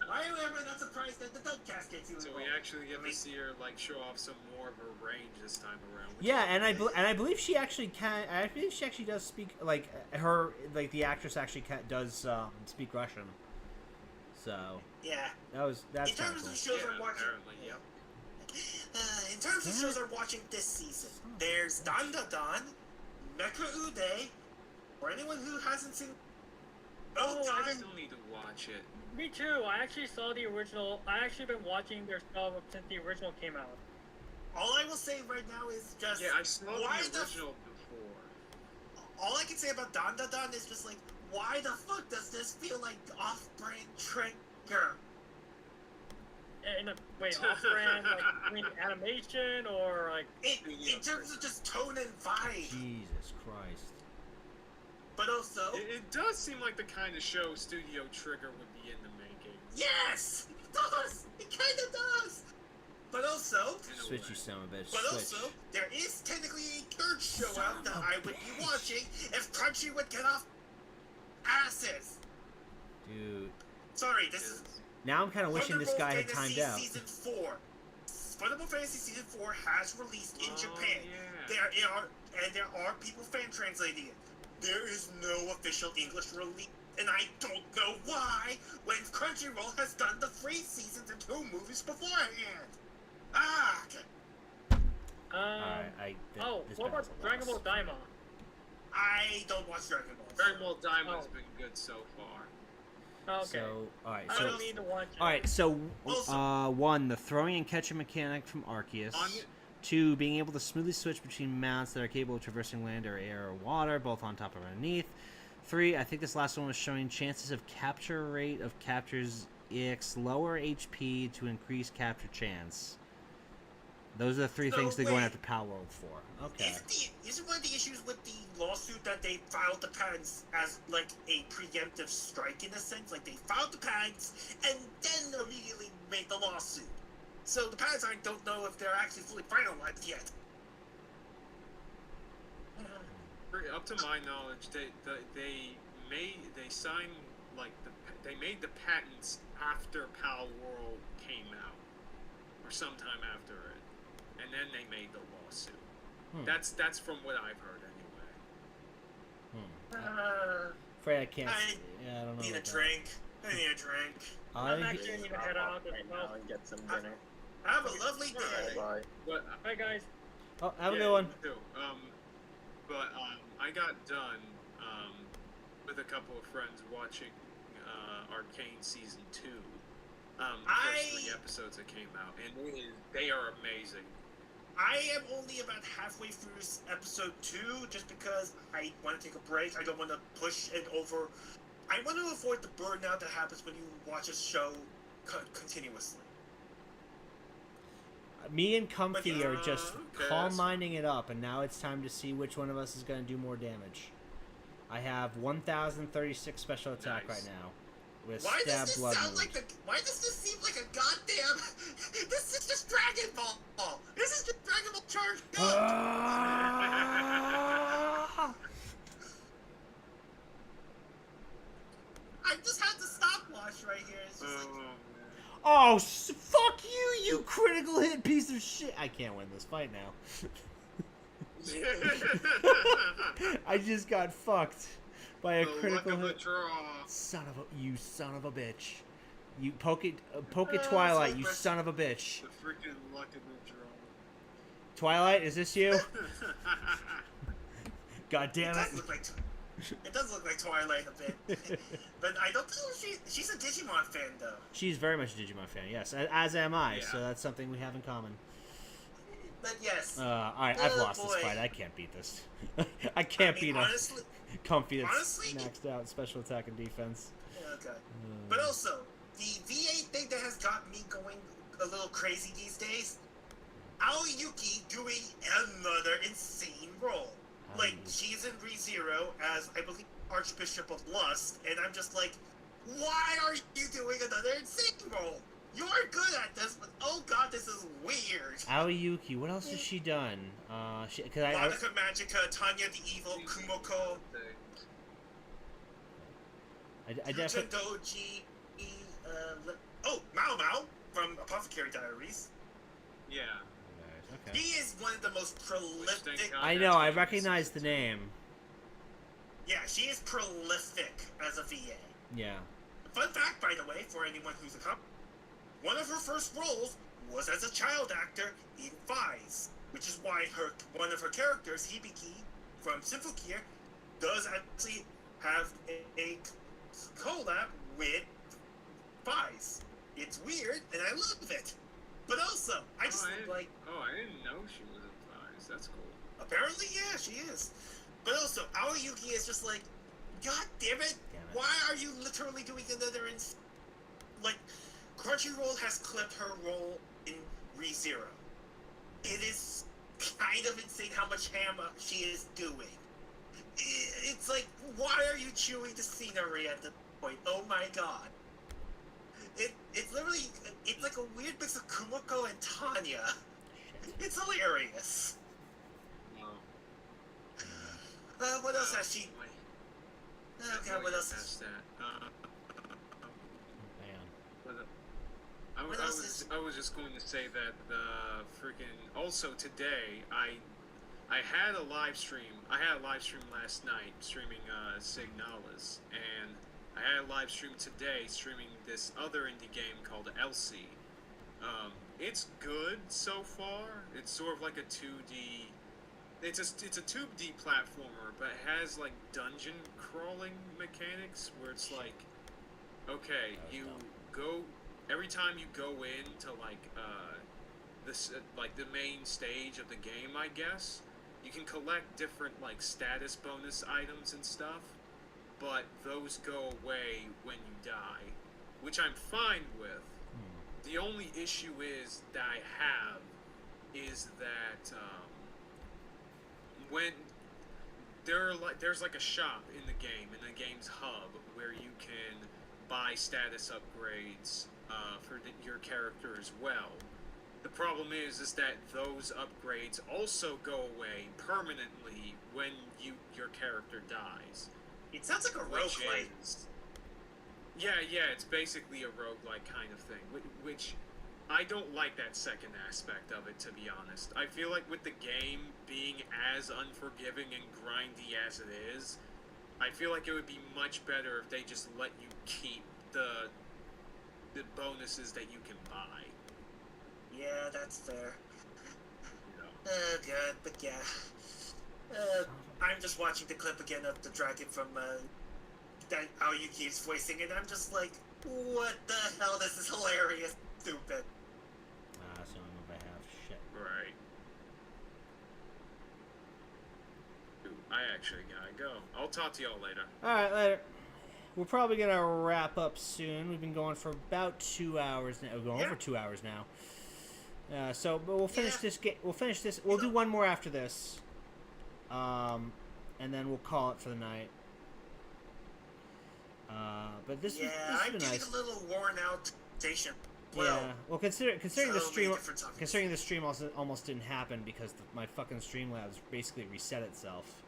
why am I not surprised that the dub cast gets you So we involved? actually get to see her show off some more of her range this time around. which Yeah, is and I believe she actually can. I believe she actually does speak the actress actually does speak Russian. So Yeah. that's In kind terms of of cool. shows I'm watching, apparently, yep. in terms of shows I'm watching this season, there's Dan Da Dan, Mecha Ude. For anyone who hasn't seen, I still need to watch it. Me too. I actually saw the original. I actually been watching their stuff since the original came out. All I will say right now is just Yeah, I saw why the original before. all I can say about Dan Da Dan is just like, why the fuck does this feel like off-brand Trigger? Off-brand, like, I mean, animation or like. In terms of just tone and vibe, Jesus Christ. but also It does seem like the kind of show Studio Trigger would be in the making. yes, it does. It kind of does. But also, in a Switch, way. you son of a bitch. But Switch. also, there is technically a third show Son out that of a I would be watching if Crunchy would get off asses. Dude. Sorry, this is Now I'm kind of wishing this guy had timed Fantasy out. Season 4. Thunderbolt Fantasy Season 4 has released in Japan. Yeah. There are people fan translating it. There is no official English release And I don't know why, when Crunchyroll has done the 3 seasons and 2 movies beforehand. Ah, okay. What about Dragon Ball Daima? I don't watch Dragon Ball. Dragon Ball Diamond's been good so far. Okay. So, alright, I so... don't need to watch it. Alright, so, Also- 1, the throwing and catching mechanic from Arceus. On- 2, being able to smoothly switch between mounts that are capable of traversing land or air or water, both on top or underneath. 3, I think this last one was showing chances of capture rate of captures EX lower HP to increase capture chance. Those are the 3 things they're going after Pal World for. Okay. Isn't one of the issues with the lawsuit that they filed the patents as like a preemptive strike in a sense? Like they filed the patents and then immediately made the lawsuit. So the patents I don't know if they're actually fully finalized yet. Up to my knowledge, they signed they made the patents after Pal World came out, or sometime after it, and then they made the lawsuit. That's from what I've heard anyway. Afraid I can't. I I don't know. Need a about that. drink. I need a drink. I'm I, actually need to head out as right well. now and get some dinner. Have a lovely day. Bye. But Bye, guys. oh, have a yeah, good one. you too. But I got done with a couple of friends watching Arcane season 2. The first 3 episodes that came out, and they are amazing. I am only about halfway through episode 2, just because I want to take a break. I don't want to push it over. I want to avoid the burnout that happens when you watch a show continuously. Me and Comfy are just okay, calm that's- minding it up, and now it's time to see which one of us is going to do more damage. I have 1,036 special attack Nice. right now, with Why stab does this blood sound wound. like why does this seem like a goddamn? This is just Dragon Ball. This is just Dragon Ball Charge. Ah! I just had the stopwatch right here. It's just like, Oh, fuck you, you critical hit piece of shit! I can't win this fight now. I just got fucked by a The critical luck of a hit. draw. Son of a bitch! You poke it so Twilight, you fresh. son of a bitch! The freaking luck of the draw. Twilight, is this you? God damn it! It does look like Twilight a bit, but I don't think she's a Digimon fan though. She's very much a Digimon fan, yes, as am I. Yeah. So that's something we have in common. But yes, All right, I've Oh, lost boy. this fight. I can't beat this. I can't beat a honestly, Comfy that's honestly- maxed out special attack and defense. okay. But also, the VA thing that has got me going a little crazy these days, Aoyuki doing another insane role. Like, she's in ReZero as, I believe, Archbishop of Lust, and I'm just like, why are you doing another insane role? You're good at this, but oh god, this is weird. Aoyuki, what else has she done? Because I Monica Magica, Tanya the Evil, Kumoko, definitely. Doji, Mao Mao from Apothecary Diaries. Yeah. Okay. He is one of the most prolific. I know. I recognize the name. Yeah, she is prolific as a VA. Yeah. Fun fact, by the way, for anyone who's a cop, one of her first roles was as a child actor in Fies, which is why one of her characters, Hibiki from Symphogear, does actually have a collab with Fies. It's weird, and I love it. But also, I just like. Oh, I didn't know she was in Fies. That's cool. Apparently, yeah, she is. But also, Aoyuki is just like, God damn it! Why are you literally doing another like, Crunchyroll has clipped her role in ReZero. It is kind of insane how much hammer she is doing. It's like, why are you chewing the scenery at this point? Oh my god. It's literally, it's like a weird mix of Kumiko and Tanya. It's hilarious. What else has she? Okay, what else? Past that. Man. I was just going to say that freaking. Also today, I had a live stream. I had a live stream last night streaming Signalis, and I had a live stream today streaming this other indie game called Elsie. It's good so far. It's sort of like a 2D. It's a 2D platformer, but it has like dungeon crawling mechanics where it's like, okay, you go every time you go into like this like the main stage of the game, I guess. You can collect different like status bonus items and stuff, but those go away when you die, which I'm fine with. The only issue is that I have is that when there's like a shop in the game's hub where you can buy status upgrades for your character as well. The problem is that those upgrades also go away permanently when your character dies. It sounds like a roguelike. Yeah, it's basically a roguelike kind of thing, which I don't like that second aspect of it, to be honest. I feel like with the game being as unforgiving and grindy as it is, I feel like it would be much better if they just let you keep the bonuses that you can buy. Yeah, that's fair. You know? Good, but yeah. I'm just watching the clip again of the dragon from that Aoyuki is voicing, and I'm just like, what the hell? This is hilarious. Stupid. That's the only move I have. Shit. Right. Dude, I actually gotta go. I'll talk to y'all later. Alright, later. We're probably gonna wrap up soon. We've been going for about 2 hours now. We're going over 2 hours now. But we'll finish this game. We'll finish this. We'll do one more after this. And then we'll call it for the night. But this was I'm been getting nice. a little worn out station. Well, Yeah. Well, considering the so stream, many different topics. considering the stream almost didn't happen because my fucking Streamlabs basically reset itself.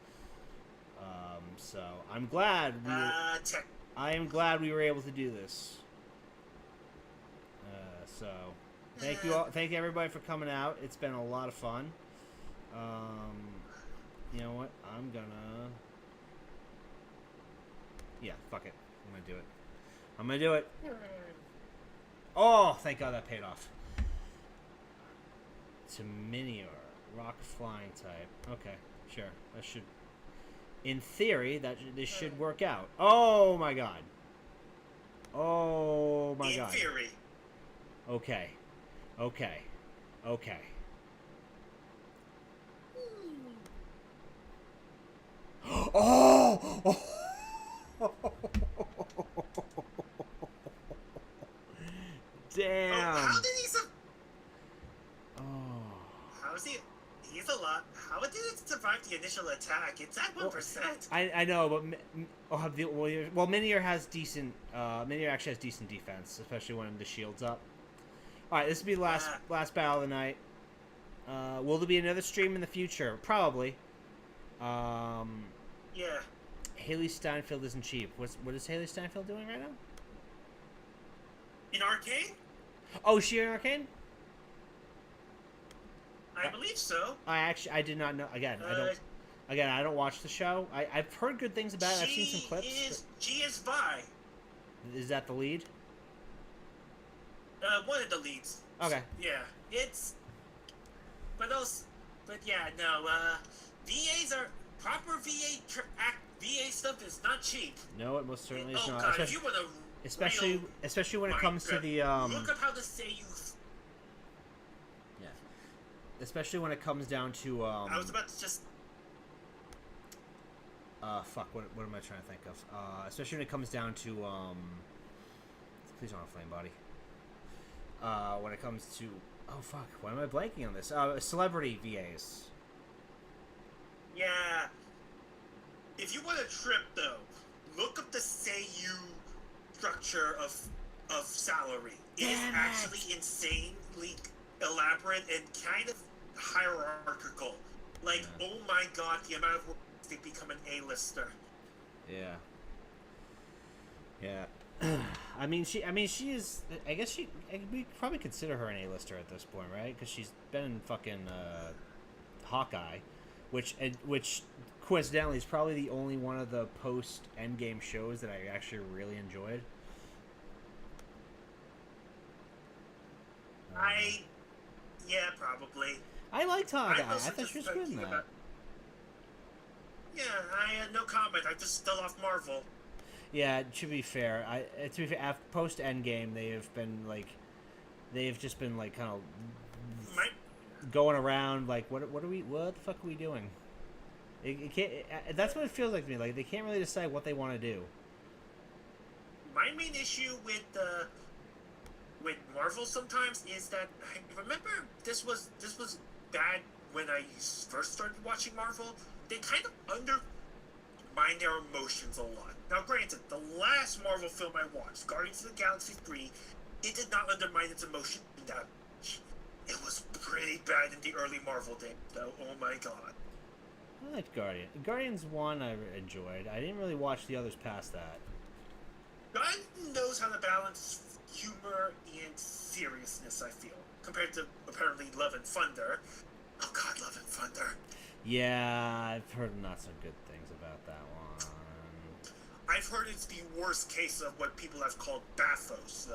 So I'm glad I am glad we were able to do this. So thank you all. Thank you everybody for coming out. It's been a lot of fun. You know what? I'm gonna. Yeah, fuck it. I'm gonna do it. Oh, thank God that paid off. To Minior, rock flying type. Okay, sure. That should, in theory, this should work out. Oh my God. Oh my God. In theory. Okay. Oh! Damn. Oh, how did he Oh. How is he? He's a lot. How did it survive the initial attack? It's at 1%. I know, but Minior has decent. Minior actually has decent defense, especially when the shield's up. All right, this will be the last battle of the night. Will there be another stream in the future? Probably. Yeah. Haley Steinfeld isn't cheap. What is Haley Steinfeld doing right now? In Arcane? Oh, is she in Arcane? I believe so. I did not know. Again, I don't watch the show. I've heard good things about it. I've seen some clips. She is Vi. Is that the lead? One of the leads. Okay. Yeah, but yeah, no. VAs are proper VA stuff is not cheap. No, it most certainly is not. God, if you want to. Especially when it comes to the Look up how to say you. Yeah. Especially when it comes down to I was about to just. Fuck. What am I trying to think of? Especially when it comes down to Please don't flame body. When it comes to fuck. Why am I blanking on this? Celebrity VAs. Yeah. If you want a trip though, look up the Seiyu structure of salary. It is actually insanely elaborate and kind of hierarchical. Like, oh my God, the amount of work to become an A-lister. Yeah. Yeah. I mean, she is. I guess we probably consider her an A-lister at this point, right? Because she's been in fucking Hawkeye, which coincidentally, is probably the only one of the post Endgame shows that I actually really enjoyed. Yeah, probably. I liked Hawkeye. I mostly thought she was just good in thinking that. Yeah, I had no comment. I just still off Marvel. Yeah, to be fair, after post Endgame, they've just been like kind of My going around like what the fuck are we doing? It can't. That's what it feels like to me. Like they can't really decide what they want to do. my main issue with Marvel sometimes is that I remember this was bad when I first started watching Marvel. They kind of undermine their emotions a lot. Now, granted, the last Marvel film I watched, Guardians of the Galaxy 3, it did not undermine its emotion that much. It was pretty bad in the early Marvel days, though. Oh my god. I liked Guardians 1 I enjoyed. I didn't really watch the others past that. God knows how to balance humor and seriousness, I feel, compared to apparently Love and Thunder. Oh god, Love and Thunder. Yeah, I've heard not so good things about that one. I've heard it's the worst case of what people have called bathos,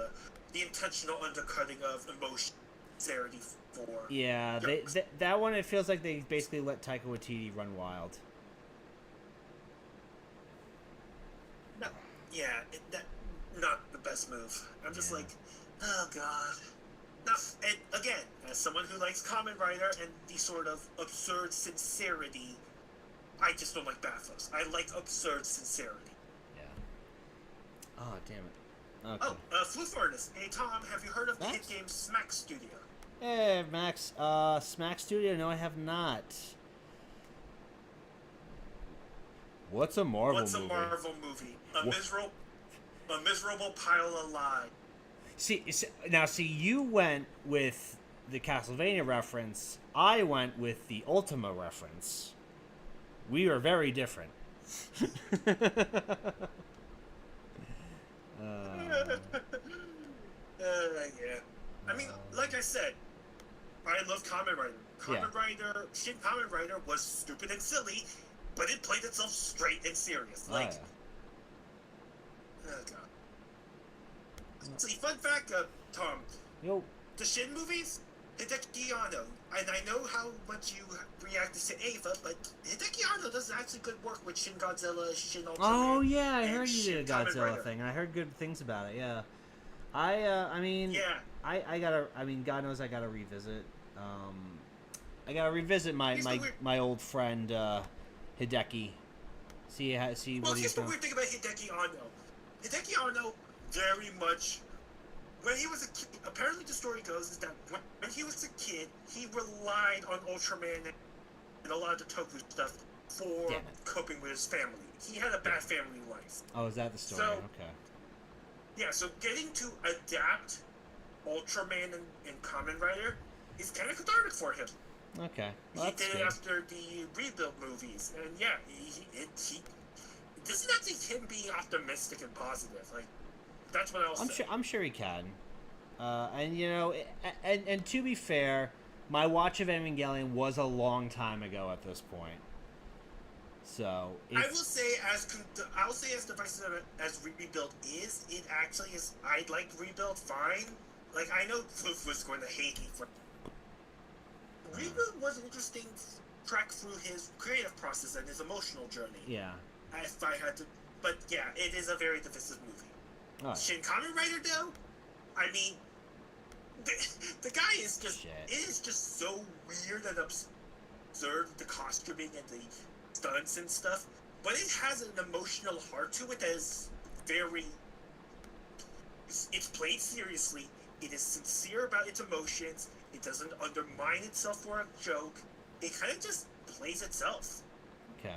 the intentional undercutting of emotion, sincerity for. Yeah, that one, it feels like they basically let Taika Waititi run wild. No, yeah, not the best move. I'm just like, oh god. Now, and again, as someone who likes Kamen Rider and the sort of absurd sincerity, I just don't like bathos. I like absurd sincerity. Yeah. Oh, damn it. Okay. Oh, Floof Artist. Hey, Tom, have you heard of the Max? hit game Smack Studio? Hey, Max. Smack Studio? No, I have not. What's a Marvel movie? What's a Marvel movie? A miserable pile of lies. See, you went with the Castlevania reference. I went with the Ultima reference. We are very different. Yeah. I mean, like I said, I love Kamen Rider. Shin Kamen Rider was stupid and silly, but it played itself straight and serious. Like, oh god. See, fun fact, Tom. Yo. The Shin movies, Hideki Anno, and I know how much you reacted to Ava, but Hideki Anno does actually good work with Shin Godzilla, Shin Ultraman. Oh yeah, I heard you Shin did a Kamen Godzilla Rider. thing. I heard good things about it. Yeah, I mean, Yeah. I gotta. I mean, God knows I gotta revisit. I gotta revisit my old friend Hideki. See Well, what he's here's the doing. weird thing about Hideki Anno. Hideki Anno very much, when he was a kid, apparently the story goes is that when he was a kid, he relied on Ultraman and a lot of the Toku stuff for coping with his family. He had a bad family life. Oh, is that the story? So- Okay. Yeah, so getting to adapt Ultraman and Kamen Rider is kind of cathartic for him. Okay. Well, He that's did good. it after the Rebuild movies, and yeah, this is actually him being optimistic and positive. Like, that's what I'll say. I'm sure he can. And you know, and to be fair, my watch of Evangelion was a long time ago at this point. So I will say, as divisive as Rebuild is, it actually is. I like Rebuild fine. Like, I know Floof was going to hate me for. Rebuild was an interesting track through his creative process and his emotional journey. yeah. If I had to, but yeah, it is a very divisive movie. All right. Shin Kamen Rider, though, I mean, the guy is just, Shit. it is just so weird and absurd, the costuming and the stunts and stuff, but it has an emotional heart to it that is very, it's played seriously, it is sincere about its emotions, it doesn't undermine itself for a joke, it kind of just plays itself. Okay.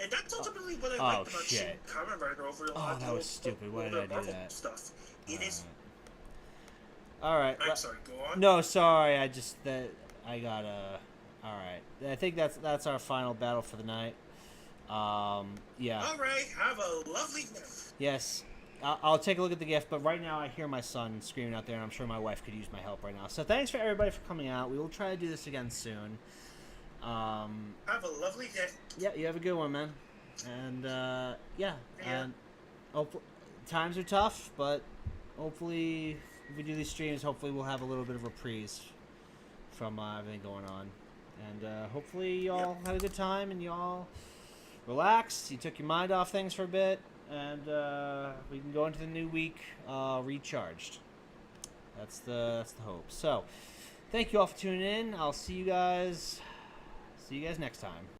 And that's ultimately what I liked about Shin shit. Kamen Rider over a Oh, lot that was stupid. Why did I do Marvel that? stuff. It is. All right. I'm sorry. Go on. No, sorry. I gotta. All right. I think that's our final battle for the night. Yeah. All right. Have a lovely night. Yes. I'll take a look at the gift, but right now I hear my son screaming out there, and I'm sure my wife could use my help right now. So thanks for everybody for coming out. We will try to do this again soon. Have a lovely day. Yeah, you have a good one, man. And yeah, Yeah. and times are tough, but hopefully, if we do these streams, hopefully we'll have a little bit of reprise from everything going on, and hopefully y'all had a good time and y'all relaxed. You took your mind off things for a bit, and we can go into the new week recharged. That's the hope. So, thank you all for tuning in. I'll see you guys next time.